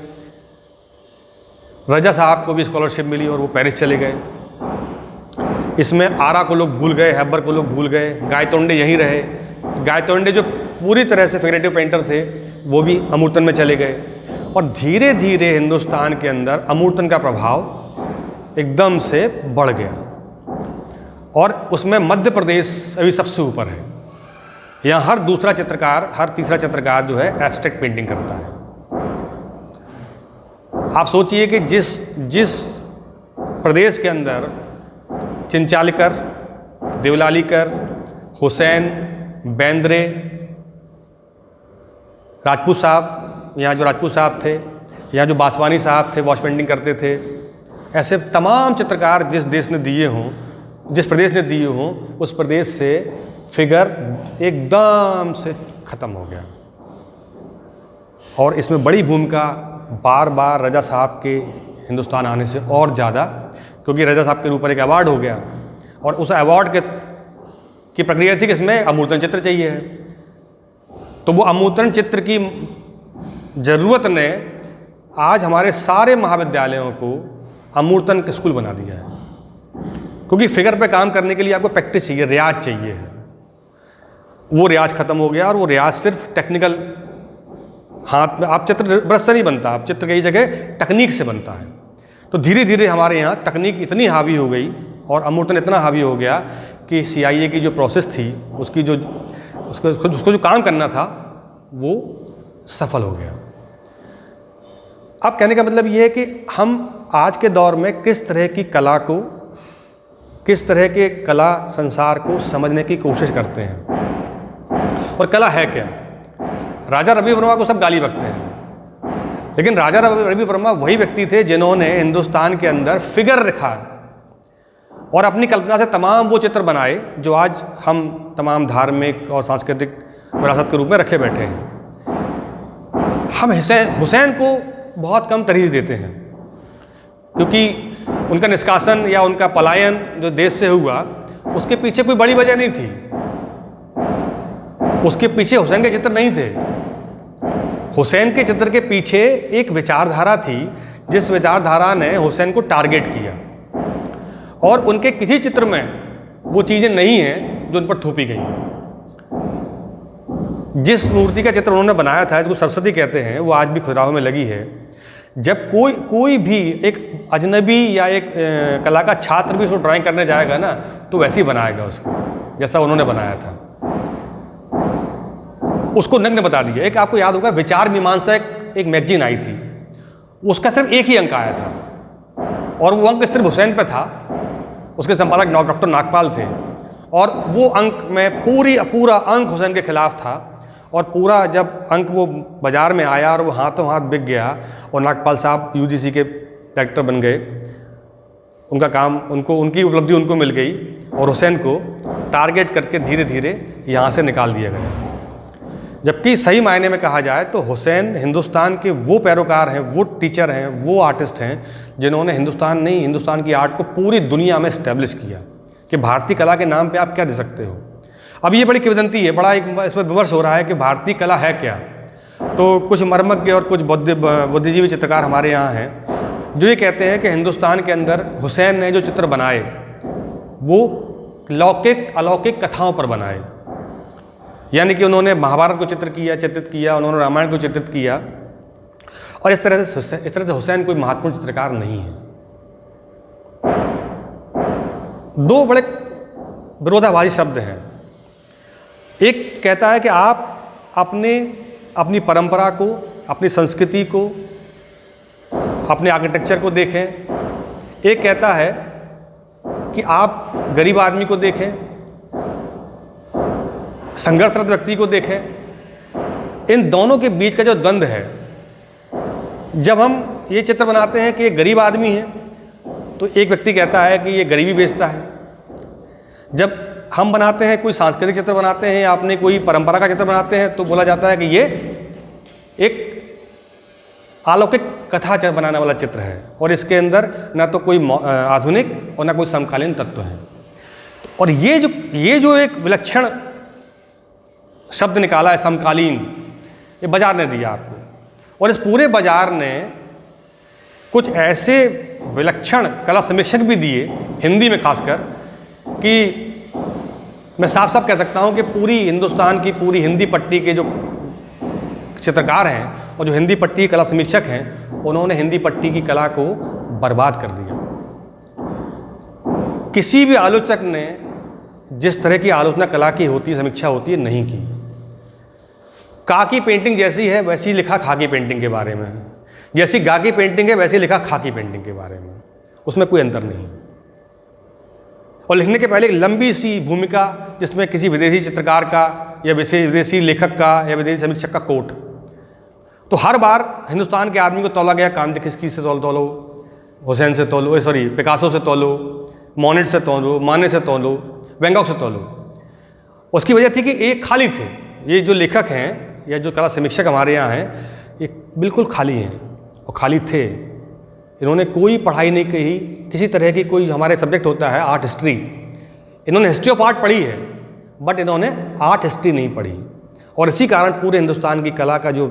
रजा साहब को भी स्कॉलरशिप मिली और वो पेरिस चले गए। इसमें आरा को लोग भूल गए, हैबर को लोग भूल गए, गायतोंडे यहीं रहे। गायतोंडे जो पूरी तरह से फिगरेटिव पेंटर थे वो भी अमूर्तन में चले गए, और धीरे धीरे हिंदुस्तान के अंदर अमूर्तन का प्रभाव एकदम से बढ़ गया, और उसमें मध्य प्रदेश अभी सबसे ऊपर है। यहाँ हर दूसरा चित्रकार, हर तीसरा चित्रकार जो है एब्स्ट्रैक्ट पेंटिंग करता है। आप सोचिए कि जिस प्रदेश के अंदर चिंचालकर, देवलालीकर, हुसैन, बेंद्रे, राजपूत साहब, यहाँ जो राजपूत साहब थे, यहाँ जो बासवानी साहब थे वॉश पेंटिंग करते थे, ऐसे तमाम चित्रकार जिस देश ने दिए हों, जिस प्रदेश ने दिए हों, उस प्रदेश से फिगर एकदम से ख़त्म हो गया। और इसमें बड़ी भूमिका बार बार रजा साहब के हिंदुस्तान आने से और ज़्यादा, क्योंकि रजा साहब के ऊपर एक अवार्ड हो गया और उस अवार्ड की प्रक्रिया थी कि इसमें अमूर्तन चित्र चाहिए है। तो वो अमूर्तन चित्र की ज़रूरत ने आज हमारे सारे महाविद्यालयों को अमूर्तन स्कूल बना दिया है, क्योंकि फिगर पे काम करने के लिए आपको प्रैक्टिस चाहिए, रियाज चाहिए है। वो रियाज ख़त्म हो गया और वो रियाज सिर्फ टेक्निकल, हाथ में आप चित्र ब्रश से नहीं बनता, आप चित्र कई जगह तकनीक से बनता है। तो धीरे धीरे हमारे यहाँ तकनीक इतनी हावी हो गई और अमूर्तन इतना हावी हो गया कि CIA की जो प्रोसेस थी, उसको जो काम करना था वो सफल हो गया। अब कहने का मतलब ये है कि हम आज के दौर में किस तरह की कला को, किस तरह के कला संसार को समझने की कोशिश करते हैं और कला है क्या। राजा रवि वर्मा को सब गाली बकते हैं, लेकिन राजा रवि वर्मा वही व्यक्ति थे जिन्होंने हिंदुस्तान के अंदर फिगर रखा और अपनी कल्पना से तमाम वो चित्र बनाए जो आज हम तमाम धार्मिक और सांस्कृतिक विरासत के रूप में रखे बैठे हैं। हम हुसैन को बहुत कम तरजीह देते हैं, क्योंकि उनका निष्कासन या उनका पलायन जो देश से हुआ, उसके पीछे कोई बड़ी वजह नहीं थी। उसके पीछे हुसैन के चित्र नहीं थे। हुसैन के चित्र के पीछे एक विचारधारा थी, जिस विचारधारा ने हुसैन को टारगेट किया और उनके किसी चित्र में वो चीज़ें नहीं हैं जो उन पर थोपी गई। जिस मूर्ति का चित्र उन्होंने बनाया था, जिसको सरस्वती कहते हैं, वो आज भी खुदारों में लगी है। जब कोई भी एक अजनबी या एक कला का छात्र भी उसको ड्राइंग करने जाएगा ना, तो वैसे ही बनाएगा उसको, जैसा उन्होंने बनाया था। उसको नग्न बता दिया। एक आपको याद होगा विचार मीमांसा एक मैगजीन आई थी, उसका सिर्फ एक ही अंक आया था और वो अंक सिर्फ हुसैन पे था। उसके संपादक डॉक्टर नागपाल थे और वो अंक में पूरा अंक हुसैन के खिलाफ था। और पूरा जब अंक वो बाज़ार में आया और वो हाथों हाथ बिक गया और नागपाल साहब UGC के डायरेक्टर बन गए, उनका काम उनकी उपलब्धि उनको मिल गई और हुसैन को टारगेट करके धीरे धीरे यहाँ से निकाल दिया गया। जबकि सही मायने में कहा जाए तो हुसैन हिंदुस्तान के वो पैरोकार हैं, वो टीचर हैं, वो आर्टिस्ट हैं जिन्होंने हिंदुस्तान की आर्ट को पूरी दुनिया में इस्टेब्लिश किया कि भारतीय कला के नाम पे आप क्या दे सकते हो। अब ये बड़ी किंवदंती है, बड़ा एक इसमें विमर्श हो रहा है कि भारतीय कला है क्या। तो कुछ मर्मज्ञ और कुछ बुद्धिजीवी चित्रकार हमारे यहाँ हैं जो ये कहते हैं कि हिंदुस्तान के अंदर हुसैन ने जो चित्र बनाए वो लौकिक अलौकिक कथाओं पर बनाए। यानी कि उन्होंने महाभारत को चित्रित किया, उन्होंने रामायण को चित्रित किया और इस तरह से हुसैन कोई महत्वपूर्ण चित्रकार नहीं है। दो बड़े विरोधाभासी शब्द हैं। एक कहता है कि आप अपनी परंपरा को, अपनी संस्कृति को, अपने आर्किटेक्चर को देखें। एक कहता है कि आप गरीब आदमी को देखें, संघर्षरत व्यक्ति को देखें। इन दोनों के बीच का जो द्वंद्व है, जब हम ये चित्र बनाते हैं कि ये गरीब आदमी है तो एक व्यक्ति कहता है कि ये गरीबी बेचता है। जब हम बनाते हैं, कोई सांस्कृतिक चित्र बनाते हैं या अपने कोई परंपरा का चित्र बनाते हैं, तो बोला जाता है कि ये एक अलौकिक कथा बनाने वाला चित्र है और इसके अंदर ना तो कोई आधुनिक और ना कोई समकालीन तत्व है। और ये जो एक विलक्षण शब्द निकाला है समकालीन, ये बाजार ने दिया आपको। और इस पूरे बाजार ने कुछ ऐसे विलक्षण कला समीक्षक भी दिए, हिंदी में खासकर, कि मैं साफ साफ कह सकता हूँ कि पूरी हिंदुस्तान की पूरी हिंदी पट्टी के जो चित्रकार हैं और जो हिंदी पट्टी के कला समीक्षक हैं, उन्होंने हिंदी पट्टी की कला को बर्बाद कर दिया। किसी भी आलोचक ने जिस तरह की आलोचना कला की होती है, समीक्षा होती है, नहीं की। का की पेंटिंग जैसी है वैसी लिखा खा की पेंटिंग के बारे में, जैसी गा की पेंटिंग है वैसी लिखा खा की पेंटिंग के बारे में, उसमें कोई अंतर नहीं। और लिखने के पहले एक लंबी सी भूमिका जिसमें किसी विदेशी चित्रकार का या विदेशी लेखक का या विदेशी समीक्षक का कोट, तो हर बार हिंदुस्तान के आदमी को तौला गया, कांत किसकी से तोलो, हुसैन से तोलो, सॉरी पिकासो से तोलो, मोनेट से तोलो, माने से तोलो, वैन गॉग से तोलो। उसकी वजह थी कि एक खाली थे, ये जो लेखक हैं या जो कला समीक्षक हमारे यहाँ हैं, ये बिल्कुल खाली हैं और खाली थे। इन्होंने कोई पढ़ाई नहीं की, किसी तरह की कोई, हमारे सब्जेक्ट होता है आर्ट हिस्ट्री, इन्होंने हिस्ट्री ऑफ आर्ट पढ़ी है बट इन्होंने आर्ट हिस्ट्री नहीं पढ़ी, और इसी कारण पूरे हिंदुस्तान की कला का जो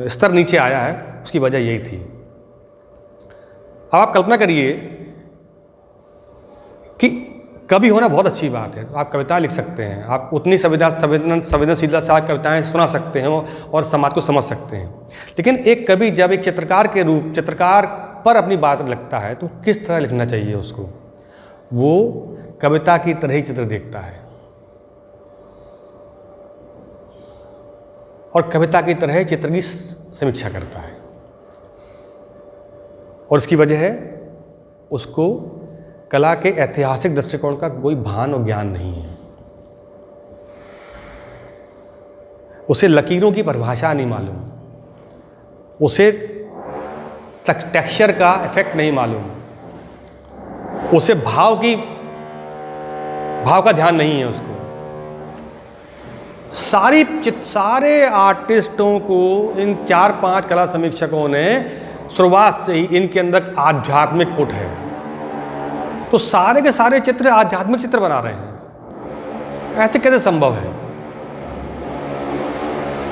स्तर नीचे आया है उसकी वजह यही थी। अब आप कल्पना करिए कि कवि होना बहुत अच्छी बात है, आप कविताएं लिख सकते हैं, आप उतनी संवेदनशीलता से आप कविताएं सुना सकते हैं और समाज को समझ सकते हैं, लेकिन एक कवि जब एक चित्रकार पर अपनी बात लगता है तो किस तरह लिखना चाहिए उसको, वो कविता की तरह ही चित्र देखता है और कविता की तरह चित्र की समीक्षा करता है, और इसकी वजह है उसको कला के ऐतिहासिक दृष्टिकोण का कोई भान और ज्ञान नहीं है, उसे लकीरों की परिभाषा नहीं मालूम, उसे टेक्सचर का इफेक्ट नहीं मालूम, उसे भाव का ध्यान नहीं है उसको। सारे आर्टिस्टों को इन 4-5 कला समीक्षकों ने शुरुआत से ही इनके अंदर आध्यात्मिक पुट है, तो सारे के सारे चित्र आध्यात्मिक चित्र बना रहे हैं, ऐसे कैसे संभव है?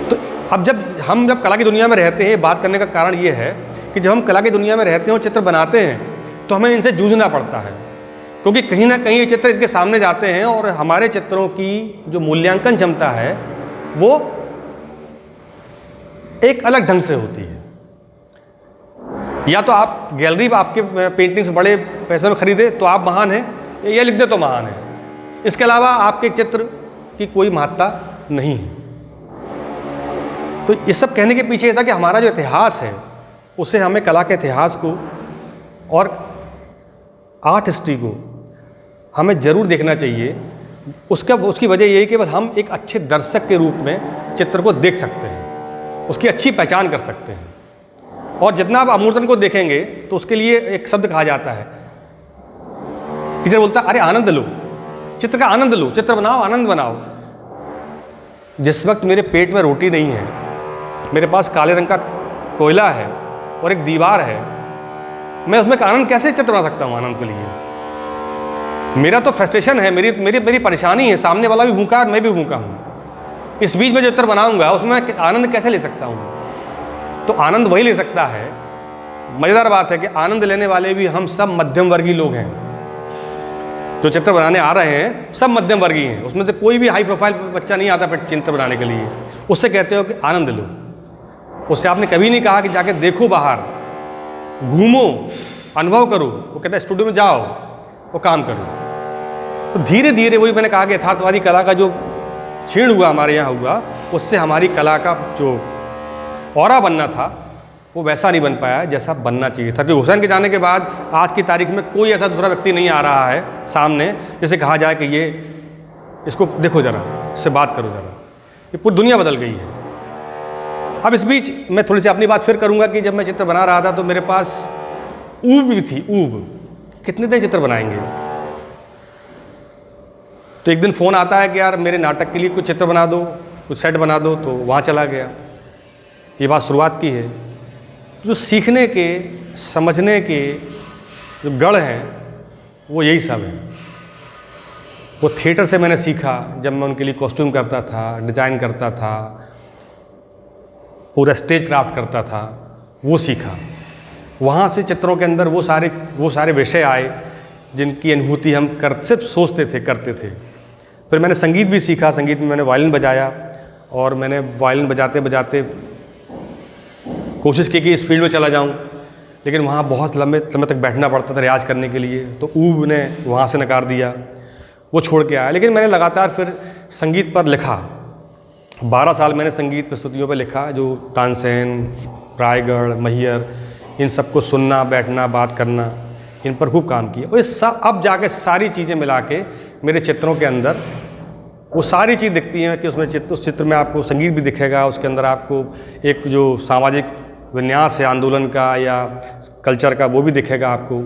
तो अब जब कला की दुनिया में रहते हैं, बात करने का कारण ये है कि जब हम कला की दुनिया में रहते हैं और चित्र बनाते हैं तो हमें इनसे जूझना पड़ता है, क्योंकि कहीं ना कहीं ये चित्र इनके सामने जाते हैं और हमारे चित्रों की जो मूल्यांकन क्षमता है वो एक अलग ढंग से होती है। या तो आप गैलरी आपके पेंटिंग्स बड़े पैसे में खरीदे तो आप महान हैं, या लिख दे तो महान है, इसके अलावा आपके चित्र की कोई महत्ता नहीं है। तो इस सब कहने के पीछे ये था कि हमारा जो इतिहास है उसे, हमें कला के इतिहास को और आर्ट हिस्ट्री को हमें ज़रूर देखना चाहिए। उसकी वजह ये है कि बस हम एक अच्छे दर्शक के रूप में चित्र को देख सकते हैं, उसकी अच्छी पहचान कर सकते हैं। और जितना आप अमूर्तन को देखेंगे तो उसके लिए एक शब्द कहा जाता है, टीचर बोलता है अरे आनंद लो, चित्र का आनंद लो, चित्र बनाओ, आनंद बनाओ। जिस वक्त मेरे पेट में रोटी नहीं है, मेरे पास काले रंग का कोयला है और एक दीवार है, मैं उसमें आनंद कैसे चित्र बना सकता हूँ? आनंद के लिए मेरा तो फ्रस्ट्रेशन है, मेरी परेशानी है, सामने वाला भी भूखा है, मैं भी भूखा हूँ। इस बीच में जो चित्र बनाऊंगा उसमें आनंद कैसे ले सकता हूँ? तो आनंद वही ले सकता है। मज़ेदार बात है कि आनंद लेने वाले भी हम सब मध्यम वर्गीय लोग हैं। जो चित्र बनाने आ रहे हैं सब मध्यम वर्गीय हैं, उसमें से कोई भी हाई प्रोफाइल बच्चा नहीं आता चित्र बनाने के लिए। उससे कहते हो कि आनंद लो, उससे आपने कभी नहीं कहा कि जाके देखो, बाहर घूमो, अनुभव करो। वो कहता है स्टूडियो में जाओ, वो काम करो। तो धीरे धीरे वही मैंने कहा कि यथार्थवादी कला का जो क्षीण हुआ हमारे यहाँ हुआ, उससे हमारी कला का जो औरा बनना था वो वैसा नहीं बन पाया जैसा बनना चाहिए था। क्योंकि हुसैन के जाने के बाद आज की तारीख में कोई ऐसा दूसरा व्यक्ति नहीं आ रहा है सामने जिसे कहा जाए कि ये इसको देखो ज़रा, इससे बात करो ज़रा। ये पूरी दुनिया बदल गई है। अब इस बीच मैं थोड़ी सी अपनी बात फिर करूँगा कि जब मैं चित्र बना रहा था तो मेरे पास ऊब भी थी, ऊब कितने दिन चित्र बनाएंगे। तो एक दिन फ़ोन आता है कि यार मेरे नाटक के लिए कुछ चित्र बना दो, कुछ सेट बना दो, तो वहाँ चला गया। ये बात शुरुआत की है। जो सीखने के, समझने के जो गढ़ हैं वो यही सब है। वो थिएटर से मैंने सीखा, जब मैं उनके लिए कॉस्ट्यूम करता था, डिज़ाइन करता था, पूरा स्टेज क्राफ्ट करता था, वो सीखा। वहाँ से चित्रों के अंदर वो सारे विषय आए जिनकी अनुभूति हम सिर्फ सोचते थे, करते थे। फिर मैंने संगीत भी सीखा। संगीत में मैंने वायलिन बजाया और मैंने वायलिन बजाते बजाते कोशिश की कि इस फील्ड में चला जाऊं, लेकिन वहाँ बहुत लंबे समय तक बैठना पड़ता था रियाज करने के लिए, तो ऊब ने वहाँ से नकार दिया। वो छोड़ के आया। लेकिन मैंने लगातार फिर संगीत पर लिखा। 12 साल मैंने संगीत प्रस्तुतियों पर लिखा, जो तानसेन, रायगढ़, मैहर, इन सबको सुनना, बैठना, बात करना, इन पर खूब काम किया। और इस अब जाके सारी चीज़ें मिला के मेरे चित्रों के अंदर वो सारी चीज़ दिखती हैं कि उसमें उस चित्र में आपको संगीत भी दिखेगा, उसके अंदर आपको एक जो सामाजिक विन्यास है आंदोलन का या कल्चर का वो भी दिखेगा, आपको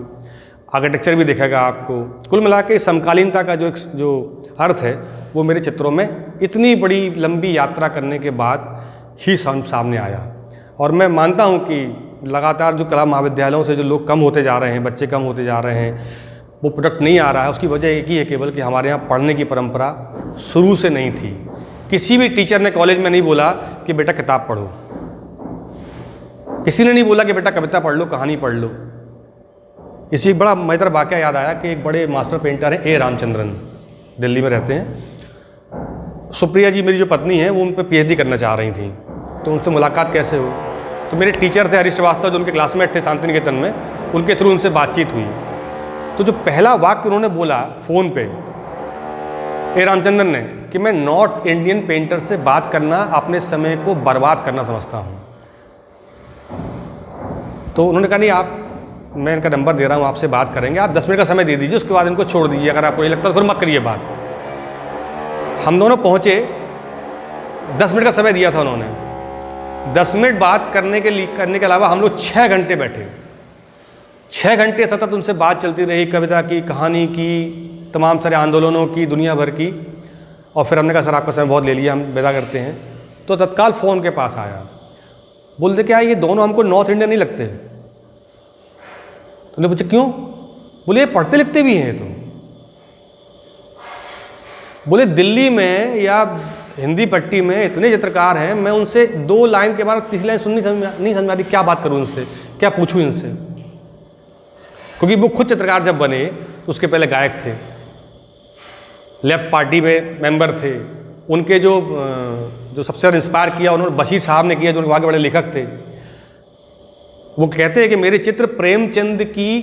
आर्किटेक्चर भी दिखेगा आपको। कुल मिला के समकालीनता का जो अर्थ है वो मेरे चित्रों में इतनी बड़ी लंबी यात्रा करने के बाद ही सामने आया। और मैं मानता हूँ कि लगातार जो कला महाविद्यालयों से जो लोग कम होते जा रहे हैं, बच्चे कम होते जा रहे हैं, वो प्रोडक्ट नहीं आ रहा है, उसकी वजह एक ही है केवल कि हमारे यहाँ पढ़ने की परंपरा शुरू से नहीं थी। किसी भी टीचर ने कॉलेज में नहीं बोला कि बेटा किताब पढ़ो, किसी ने नहीं बोला कि बेटा कविता पढ़ लो, कहानी पढ़ लो। इसी एक बड़ा मजेदार वाक़या याद आया कि एक बड़े मास्टर पेंटर हैं ए रामचंद्रन, दिल्ली में रहते हैं। सुप्रिया जी मेरी जो पत्नी है वो उन पर PhD करना चाह रही थी, तो उनसे मुलाकात कैसे हो, तो मेरे टीचर थे हरीश श्रीवास्तव जो उनके क्लासमेट थे शांतिनिकेतन में, उनके थ्रू उनसे बातचीत हुई। तो जो पहला वाक्य उन्होंने बोला फ़ोन पे ए रामचंद्रन ने कि मैं नॉर्थ इंडियन पेंटर से बात करना अपने समय को बर्बाद करना समझता हूँ। तो उन्होंने कहा नहीं आप, मैं इनका नंबर दे रहा हूँ, आपसे बात करेंगे, आप 10 मिनट का समय दे दीजिए, उसके बाद इनको छोड़ दीजिए, अगर आपको नहीं लगता तो फिर मत करिए बात। हम दोनों पहुँचे, 10 मिनट का समय दिया था उन्होंने। 10 मिनट बात करने के अलावा हम लोग 6 घंटे बैठे, 6 घंटे सतत उनसे बात चलती रही, कविता की, कहानी की, तमाम सारे आंदोलनों की, दुनिया भर की। और फिर हमने कहा सर आपका समय बहुत ले लिया, हम विदा करते हैं। तो तत्काल फ़ोन के पास आया, बोलते क्या ये दोनों हमको नॉर्थ इंडियन नहीं लगते। तो पूछे क्यों, बोले ये पढ़ते लिखते भी हैं। तो बोले दिल्ली में या हिंदी पट्टी में इतने चित्रकार हैं, मैं उनसे 2 लाइन के बाद 3 लाइन नहीं समझ आती, क्या बात करूं उनसे, क्या पूछूं इनसे। क्योंकि वो खुद चित्रकार जब बने तो उसके पहले गायक थे, लेफ्ट पार्टी में मेंबर थे। उनके जो सबसे ज़्यादा इंस्पायर किया उन्होंने बशीर साहब ने किया, जो वहाँ के बड़े लेखक थे। वो कहते हैं कि मेरे चित्र प्रेमचंद की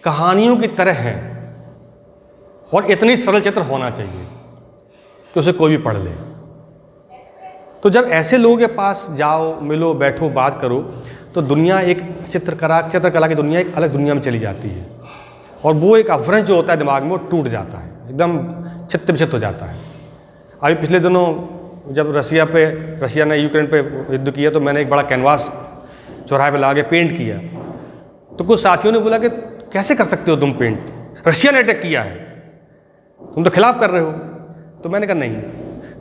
कहानियों की तरह हैं और इतनी सरल चित्र होना चाहिए कि उसे कोई भी पढ़ ले। तो जब ऐसे लोगों के पास जाओ, मिलो, बैठो, बात करो, तो दुनिया एक चित्रकला की दुनिया एक अलग दुनिया में चली जाती है। और वो एक अवरंश जो होता है दिमाग में वो टूट जाता है, एकदम चित्त विचित्त हो जाता है। अभी पिछले दिनों जब रशिया ने यूक्रेन पे युद्ध किया तो मैंने एक बड़ा कैनवास चौराहे पे लगा के पेंट किया। तो कुछ साथियों ने बोला कि कैसे कर सकते हो तुम पेंट, रशिया ने अटैक किया है, तुम तो खिलाफ कर रहे हो। तो मैंने कहा नहीं,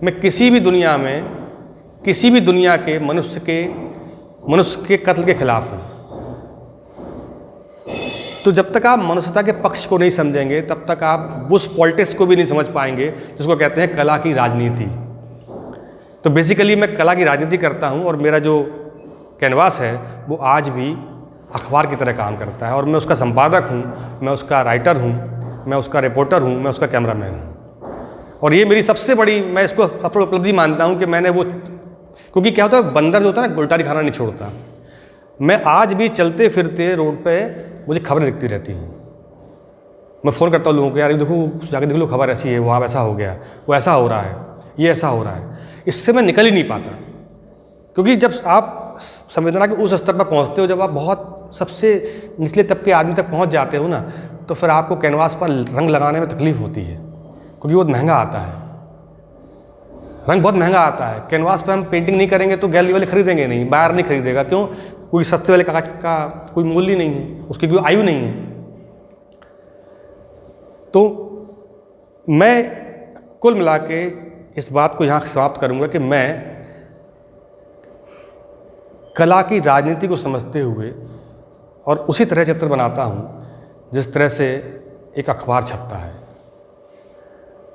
मैं किसी भी दुनिया में किसी भी दुनिया के मनुष्य के कत्ल के खिलाफ हूँ। तो जब तक आप मनुष्यता के पक्ष को नहीं समझेंगे तब तक आप उस पॉलिटिक्स को भी नहीं समझ पाएंगे जिसको कहते हैं कला की राजनीति। तो बेसिकली मैं कला की राजनीति करता हूँ और मेरा जो कैनवास है वो आज भी अखबार की तरह काम करता है। और मैं उसका संपादक हूँ, मैं उसका राइटर हूँ, मैं उसका रिपोर्टर हूँ, मैं उसका कैमरामैन हूँ। और ये मेरी सबसे बड़ी, मैं इसको सफल उपलब्धि मानता हूँ कि मैंने वो, क्योंकि क्या होता है बंदर जो होता है ना गुलटारी खाना नहीं छोड़ता। मैं आज भी चलते फिरते रोड पे मुझे खबरें दिखती रहती हैं। मैं फ़ोन करता हूँ लोगों को, यार देखो जाके देख लो खबर ऐसी है, वहाँ वैसा हो गया, वो ऐसा हो रहा है, ये ऐसा हो रहा है। इससे मैं निकल ही नहीं पाता, क्योंकि जब आप संवेदना के उस स्तर पर पहुँचते हो, जब आप बहुत सबसे निचले तबके आदमी तक पहुँच जाते हो ना, तो फिर आपको कैनवास पर रंग लगाने में तकलीफ़ होती है, क्योंकि वो महंगा आता है, रंग बहुत महंगा आता है। कैनवास पर हम पेंटिंग नहीं करेंगे तो गैलरी वाले खरीदेंगे नहीं, बायर नहीं खरीदेगा। क्यों? कोई सस्ते वाले कागज का कोई मूल्य नहीं है, उसकी कोई आयु नहीं है। तो मैं कुल मिला के इस बात को यहाँ समाप्त करूँगा कि मैं कला की राजनीति को समझते हुए और उसी तरह चित्र बनाता हूँ जिस तरह से एक अखबार छपता है।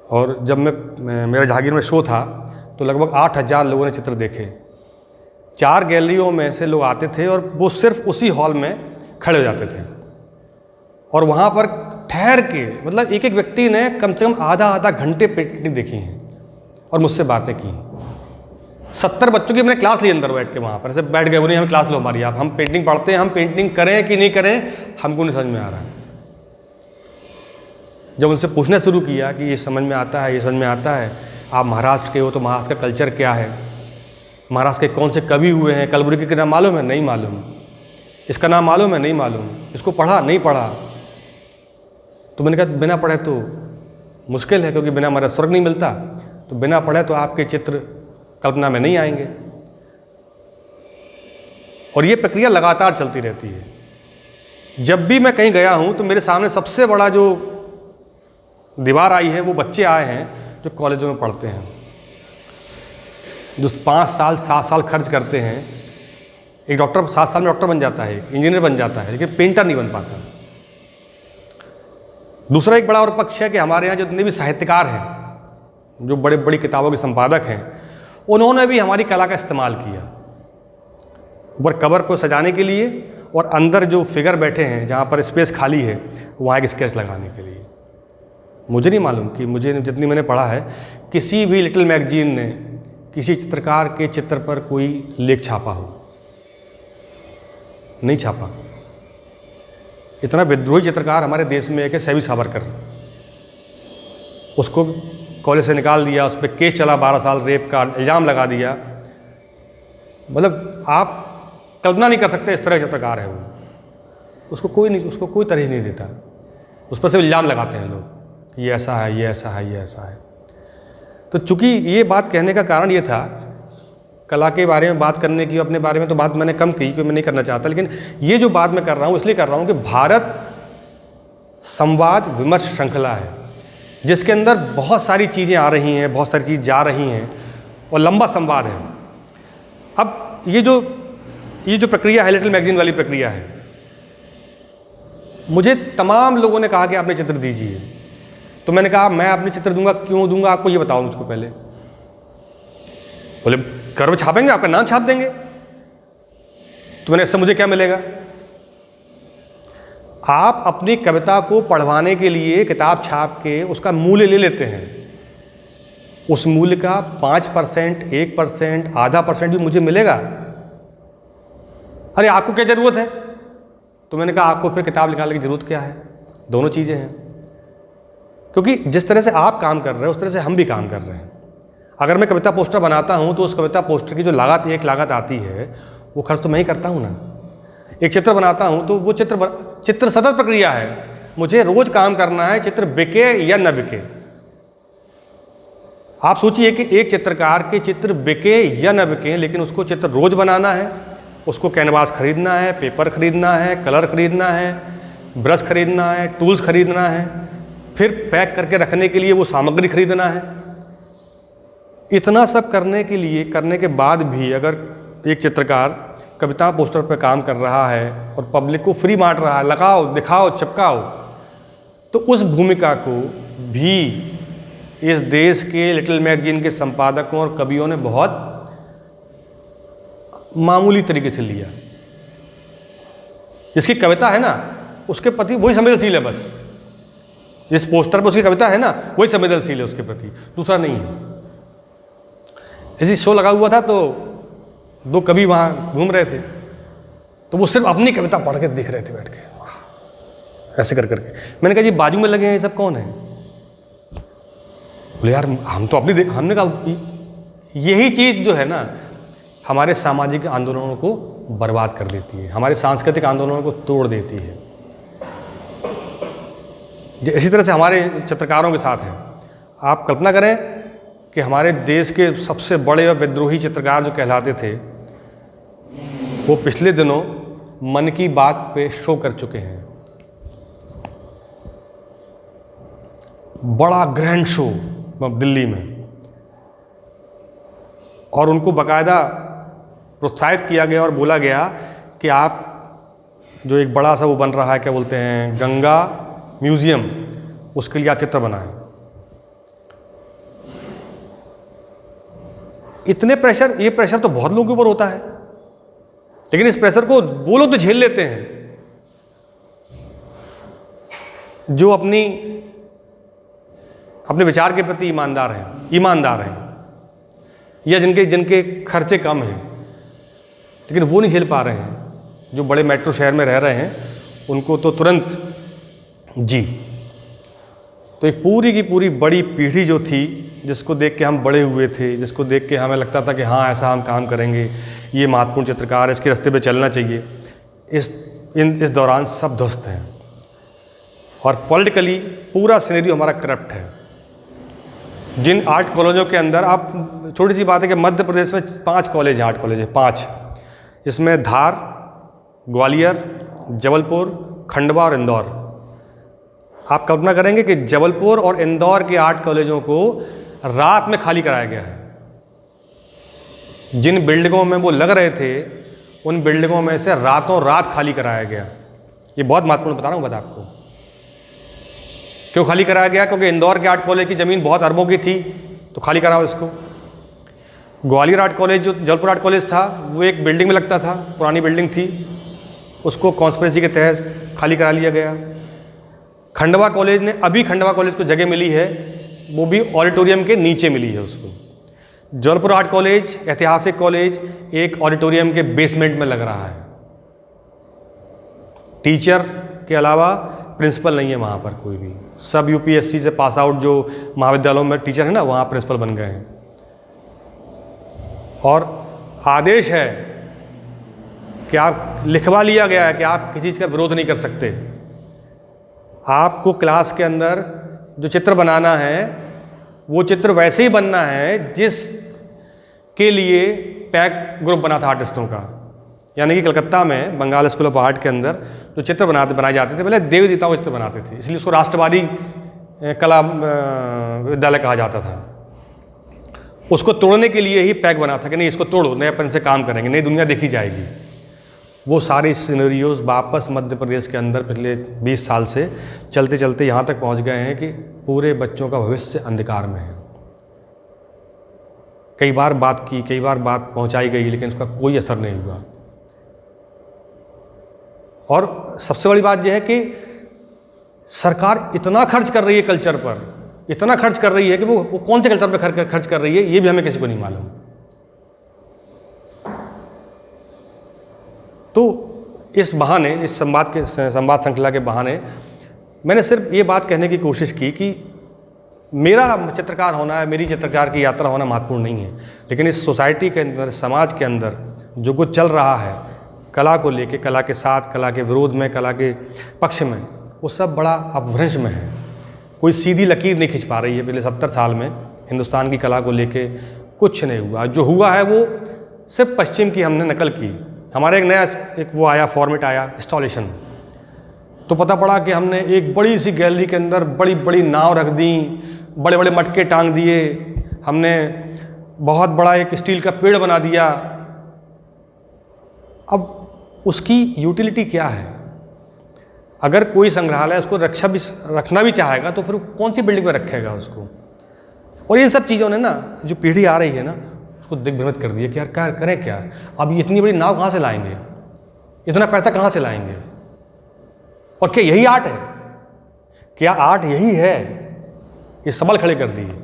और जब मेरा जहांगीर में शो था तो लगभग 8,000 लोगों ने चित्र देखे। 4 गैलरियों में से लोग आते थे और वो सिर्फ उसी हॉल में खड़े हो जाते थे और वहाँ पर ठहर के, मतलब एक एक व्यक्ति ने कम से कम आधा घंटे पेंटिंग देखी है और मुझसे बातें की। 70 बच्चों की मैंने क्लास ली अंदर बैठ के, वहाँ पर ऐसे बैठ गए, बोले हमें क्लास लो हमारी, आप हम पेंटिंग पढ़ते हैं, हम पेंटिंग करें कि नहीं करें हमको नहीं समझ में आ रहा है। जब उनसे पूछना शुरू किया कि ये समझ में आता है, ये समझ में आता है, आप महाराष्ट्र के हो तो महाराष्ट्र का कल्चर क्या है, महाराष्ट्र के कौन से कवि हुए हैं, कलबुर्गी का नाम मालूम है? नहीं मालूम। इसका नाम मालूम है? नहीं मालूम। इसको पढ़ा? नहीं पढ़ा। तो मैंने कहा बिना पढ़े तो मुश्किल है, क्योंकि बिना हमारा स्वर्ग नहीं मिलता, तो बिना पढ़े तो आपके चित्र कल्पना में नहीं आएंगे। और ये प्रक्रिया लगातार चलती रहती है। जब भी मैं कहीं गया हूँ तो मेरे सामने सबसे बड़ा जो दीवार आई है वो बच्चे आए हैं जो कॉलेजों में पढ़ते हैं, जो 5 साल 7 साल खर्च करते हैं। एक डॉक्टर 7 साल में डॉक्टर बन जाता है, इंजीनियर बन जाता है, लेकिन पेंटर नहीं बन पाता। दूसरा एक बड़ा और पक्ष है कि हमारे यहाँ जितने भी साहित्यकार हैं, जो बड़े बड़ी किताबों के संपादक हैं, उन्होंने भी हमारी कला का इस्तेमाल किया, ऊपर कवर को सजाने के लिए और अंदर जो फिगर बैठे हैं जहाँ पर स्पेस खाली है वहाँ एक स्केच लगाने के लिए। मुझे नहीं मालूम कि मुझे जितनी मैंने पढ़ा है किसी भी लिटिल मैगजीन ने किसी चित्रकार के चित्र पर कोई लेख छापा हो, नहीं छापा। इतना विद्रोही चित्रकार हमारे देश में एक है सैवी सावरकर, उसको कॉलेज से निकाल दिया, उस पर केस चला 12 साल, रेप का इल्ज़ाम लगा दिया। मतलब आप कल्पना नहीं कर सकते इस तरह चित्रकार है वो। उसको कोई तरजीह नहीं देता, उस पर सिर्फ इल्ज़ाम लगाते हैं लोग कि ये ऐसा है, ये ऐसा है, ये ऐसा है। तो चूँकि ये बात कहने का कारण ये था, कला के बारे में बात करने की, अपने बारे में तो बात मैंने कम की क्योंकि मैं नहीं करना चाहता, लेकिन ये जो बात मैं कर रहा हूँ इसलिए कर रहा हूँ कि भारत संवाद विमर्श श्रृंखला है जिसके अंदर बहुत सारी चीज़ें आ रही हैं, बहुत सारी चीज़ जा रही हैं और लंबा संवाद है। अब ये जो प्रक्रिया है, लिटिल मैगजीन वाली प्रक्रिया है, मुझे तमाम लोगों ने कहा कि आपने चित्र दीजिए, तो मैंने कहा मैं अपने चित्र दूंगा, क्यों दूंगा आपको ये बताओ मुझको पहले। बोले कर्व छापेंगे, आपका नाम छाप देंगे। तो मैंने इससे मुझे क्या मिलेगा? आप अपनी कविता को पढ़वाने के लिए किताब छाप के उसका मूल्य ले लेते हैं, उस मूल्य का 5%, 1%, आधा % भी मुझे मिलेगा। अरे आपको क्या ज़रूरत है? तो मैंने कहा आपको फिर किताब निकालने की ज़रूरत क्या है? दोनों चीज़ें हैं, क्योंकि जिस तरह से आप काम कर रहे हैं उस तरह से हम भी काम कर रहे हैं। अगर मैं कविता पोस्टर बनाता हूं तो उस कविता पोस्टर की जो लागत आती है वो खर्च तो मैं ही करता हूं ना। एक चित्र बनाता हूं तो वो चित्र सतत प्रक्रिया है, मुझे रोज काम करना है, चित्र बिके या न बिके। आप सोचिए कि एक चित्रकार के चित्र बिके या न बिके, लेकिन उसको चित्र रोज बनाना है, उसको कैनवास खरीदना है, पेपर खरीदना है, कलर खरीदना है, ब्रश खरीदना है, टूल्स खरीदना है, फिर पैक करके रखने के लिए वो सामग्री खरीदना है। इतना सब करने के बाद भी अगर एक चित्रकार कविता पोस्टर पर काम कर रहा है और पब्लिक को फ्री बांट रहा है, लगाओ, दिखाओ, चिपकाओ, तो उस भूमिका को भी इस देश के लिटिल मैगजीन के संपादकों और कवियों ने बहुत मामूली तरीके से लिया। जिसकी कविता है ना उसके प्रति वही संवेदनशील है, बस जिस पोस्टर पर उसकी कविता है ना वही संवेदनशील है उसके प्रति, दूसरा नहीं है। ऐसी शो लगा हुआ था तो 2 कवि वहाँ घूम रहे थे, तो वो सिर्फ अपनी कविता पढ़ के दिख रहे थे बैठ के ऐसे कर करके। मैंने कहा जी बाजू में लगे हैं ये सब कौन है? बोले यार हम तो अपनी हमने कहा यही चीज़ जो है ना हमारे सामाजिक आंदोलनों को बर्बाद कर देती है, हमारे सांस्कृतिक आंदोलनों को तोड़ देती है। इसी तरह से हमारे चित्रकारों के साथ है। आप कल्पना करें कि हमारे देश के सबसे बड़े और विद्रोही चित्रकार जो कहलाते थे वो पिछले दिनों मन की बात पे शो कर चुके हैं, बड़ा ग्रैंड शो दिल्ली में, और उनको बाकायदा प्रोत्साहित किया गया और बोला गया कि आप जो एक बड़ा सा वो बन रहा है, क्या बोलते हैं, गंगा म्यूजियम, उसके लिए आप चित्र बनाएं। इतने प्रेशर, ये प्रेशर तो बहुत लोगों के ऊपर होता है, लेकिन इस प्रेशर को वो लोग तो झेल लेते हैं जो अपने विचार के प्रति ईमानदार हैं, या जिनके खर्चे कम हैं, लेकिन वो नहीं झेल पा रहे हैं। जो बड़े मेट्रो शहर में रह रहे हैं उनको तो तुरंत जी। तो एक पूरी की पूरी बड़ी पीढ़ी जो थी, जिसको देख के हम बड़े हुए थे, जिसको देख के हमें लगता था कि हाँ ऐसा हम काम करेंगे, ये महत्वपूर्ण चित्रकार, इसके रास्ते पे चलना चाहिए, इस दौरान सब ध्वस्त हैं। और पॉलिटिकली पूरा सिनेरियो हमारा करप्ट है। जिन आर्ट कॉलेजों के अंदर, आप छोटी सी बात है कि मध्य प्रदेश में 5 कॉलेज हैं, आर्ट कॉलेज है 5, इसमें धार, ग्वालियर, जबलपुर, खंडवा और इंदौर। आप कल्पना करेंगे कि जबलपुर और इंदौर के आर्ट कॉलेजों को रात में खाली कराया गया है। जिन बिल्डिंगों में वो लग रहे थे, उन बिल्डिंगों में से रातों रात खाली कराया गया। ये बहुत महत्वपूर्ण बता रहा हूँ बात आपको। क्यों खाली कराया गया? क्योंकि इंदौर के आर्ट कॉलेज की ज़मीन बहुत अरबों की थी, तो खाली कराओ इसको। ग्वालियर आर्ट कॉलेज, जो जबलपुर आर्ट कॉलेज था, वो एक बिल्डिंग में लगता था, पुरानी बिल्डिंग थी, उसको कॉन्स्पिरेसी के तहत खाली करा लिया गया। खंडवा कॉलेज ने, अभी खंडवा कॉलेज को जगह मिली है, वो भी ऑडिटोरियम के नीचे मिली है उसको। जबलपुर आर्ट कॉलेज, ऐतिहासिक कॉलेज, एक ऑडिटोरियम के बेसमेंट में लग रहा है। टीचर के अलावा प्रिंसिपल नहीं है वहाँ पर कोई भी। सब यूपीएससी से पास आउट जो महाविद्यालयों में टीचर है ना, वहाँ प्रिंसिपल बन गए हैं। और आदेश है कि आप, लिखवा लिया गया है कि आप किसी चीज़ का विरोध नहीं कर सकते। आपको क्लास के अंदर जो चित्र बनाना है, वो चित्र वैसे ही बनना है जिस के लिए पैक ग्रुप बना था आर्टिस्टों का। यानी कि कलकत्ता में बंगाल स्कूल ऑफ आर्ट के अंदर जो चित्र बनाए जाते थे, पहले देवी देवताओं के चित्र बनाते थे, इसलिए उसको राष्ट्रवादी कला विद्यालय कहा जाता था। उसको तोड़ने के लिए ही पैक बना था कि नहीं, इसको तोड़ो, नएपन से काम करेंगे, नई दुनिया देखी जाएगी। वो सारे सिनेरियोज वापस मध्य प्रदेश के अंदर पिछले 20 साल से चलते चलते यहाँ तक पहुँच गए हैं कि पूरे बच्चों का भविष्य अंधकार में है। कई बार बात की, कई बार बात पहुँचाई गई, लेकिन उसका कोई असर नहीं हुआ। और सबसे बड़ी बात यह है कि सरकार इतना खर्च कर रही है कल्चर पर, इतना खर्च कर रही है कि वो कौन से कल्चर पर खर्च कर रही है, ये भी हमें किसी को नहीं मालूम। तो इस बहाने, इस संवाद श्रृंखला के बहाने मैंने सिर्फ ये बात कहने की कोशिश की कि मेरा चित्रकार होना है, मेरी चित्रकार की यात्रा होना महत्वपूर्ण नहीं है, लेकिन इस सोसाइटी के अंदर, समाज के अंदर जो कुछ चल रहा है कला को लेके, कला के साथ, कला के विरोध में, कला के पक्ष में, वो सब बड़ा अपभ्रंश में है। कोई सीधी लकीर नहीं खींच पा रही है। पिछले 70 साल में हिंदुस्तान की कला को लेके कुछ नहीं हुआ। जो हुआ है वो सिर्फ पश्चिम की हमने नकल की। हमारा एक नया वो आया, फॉर्मेट आया, इंस्टॉलेशन। तो पता पड़ा कि हमने एक बड़ी सी गैलरी के अंदर बड़ी बड़ी नाव रख दी, बड़े बड़े मटके टांग दिए, हमने बहुत बड़ा एक स्टील का पेड़ बना दिया। अब उसकी यूटिलिटी क्या है? अगर कोई संग्रहालय उसको रखना भी चाहेगा तो फिर कौन सी बिल्डिंग में रखेगा उसको? और ये सब चीज़ों ने ना, जो पीढ़ी आ रही है ना, उसको दिग्भ्रमित कर दिया कि यार क्या करें, क्या अब इतनी बड़ी नाव कहाँ से लाएंगे, इतना पैसा कहाँ से लाएंगे, और क्या यही आर्ट है? क्या आर्ट यही है? ये सवाल खड़े कर दिए।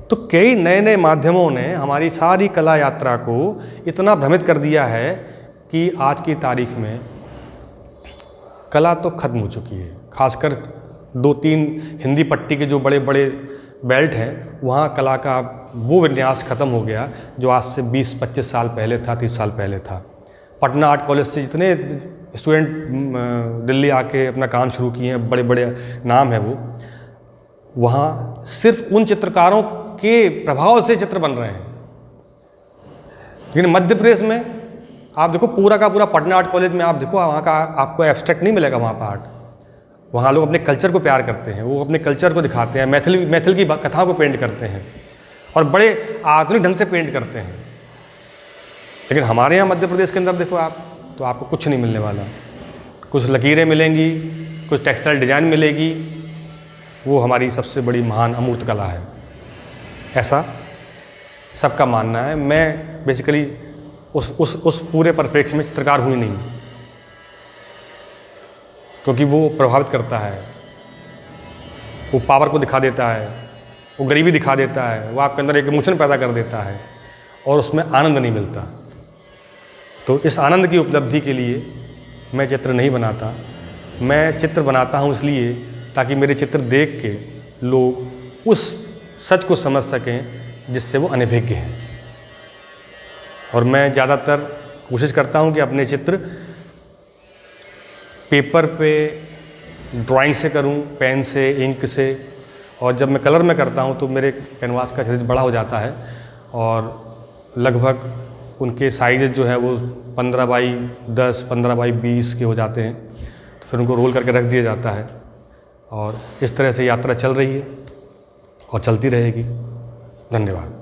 तो कई नए नए माध्यमों ने हमारी सारी कला यात्रा को इतना भ्रमित कर दिया है कि आज की तारीख में कला तो खत्म हो चुकी है। खासकर 2-3 हिंदी पट्टी के जो बड़े बड़े बेल्ट हैं, वहाँ कला का वो विन्यास खत्म हो गया जो आज से 20-25 साल पहले था, 30 साल पहले था। पटना आर्ट कॉलेज से जितने स्टूडेंट दिल्ली आके अपना काम शुरू किए हैं, बड़े बड़े नाम है वो, वहाँ सिर्फ उन चित्रकारों के प्रभाव से चित्र बन रहे हैं। लेकिन मध्य प्रदेश में आप देखो, पूरा का पूरा पटना आर्ट कॉलेज में आप देखो, वहाँ का आपको एब्स्ट्रैक्ट नहीं मिलेगा वहाँ पर आर्ट। वहाँ लोग अपने कल्चर को प्यार करते हैं, वो अपने कल्चर को दिखाते हैं, मैथिल की कथाओं को पेंट करते हैं और बड़े आधुनिक ढंग से पेंट करते हैं। लेकिन हमारे यहाँ मध्य प्रदेश के अंदर देखो आप, तो आपको कुछ नहीं मिलने वाला। कुछ लकीरें मिलेंगी, कुछ टेक्सटाइल डिज़ाइन मिलेगी, वो हमारी सबसे बड़ी महान अमूर्त कला है, ऐसा सबका मानना है। मैं बेसिकली उस पूरे परिप्रेक्ष्य में चित्रकार हुई नहीं, क्योंकि वो प्रभावित करता है, वो पावर को दिखा देता है, वो गरीबी दिखा देता है, वो आपके अंदर एक इमोशन पैदा कर देता है और उसमें आनंद नहीं मिलता। तो इस आनंद की उपलब्धि के लिए मैं चित्र नहीं बनाता। मैं चित्र बनाता हूँ इसलिए ताकि मेरे चित्र देख के लोग उस सच को समझ सकें जिससे वो अनभिज्ञ हैं। और मैं ज़्यादातर कोशिश करता हूँ कि अपने चित्र पेपर पे ड्राइंग से करूँ, पेन से, इंक से, और जब मैं कलर में करता हूँ तो मेरे कैनवास का साइज बड़ा हो जाता है और लगभग उनके साइज जो है वो 15 बाई 10, 15 बाई 20 के हो जाते हैं। तो फिर उनको रोल करके रख दिया जाता है और इस तरह से यात्रा चल रही है और चलती रहेगी। धन्यवाद।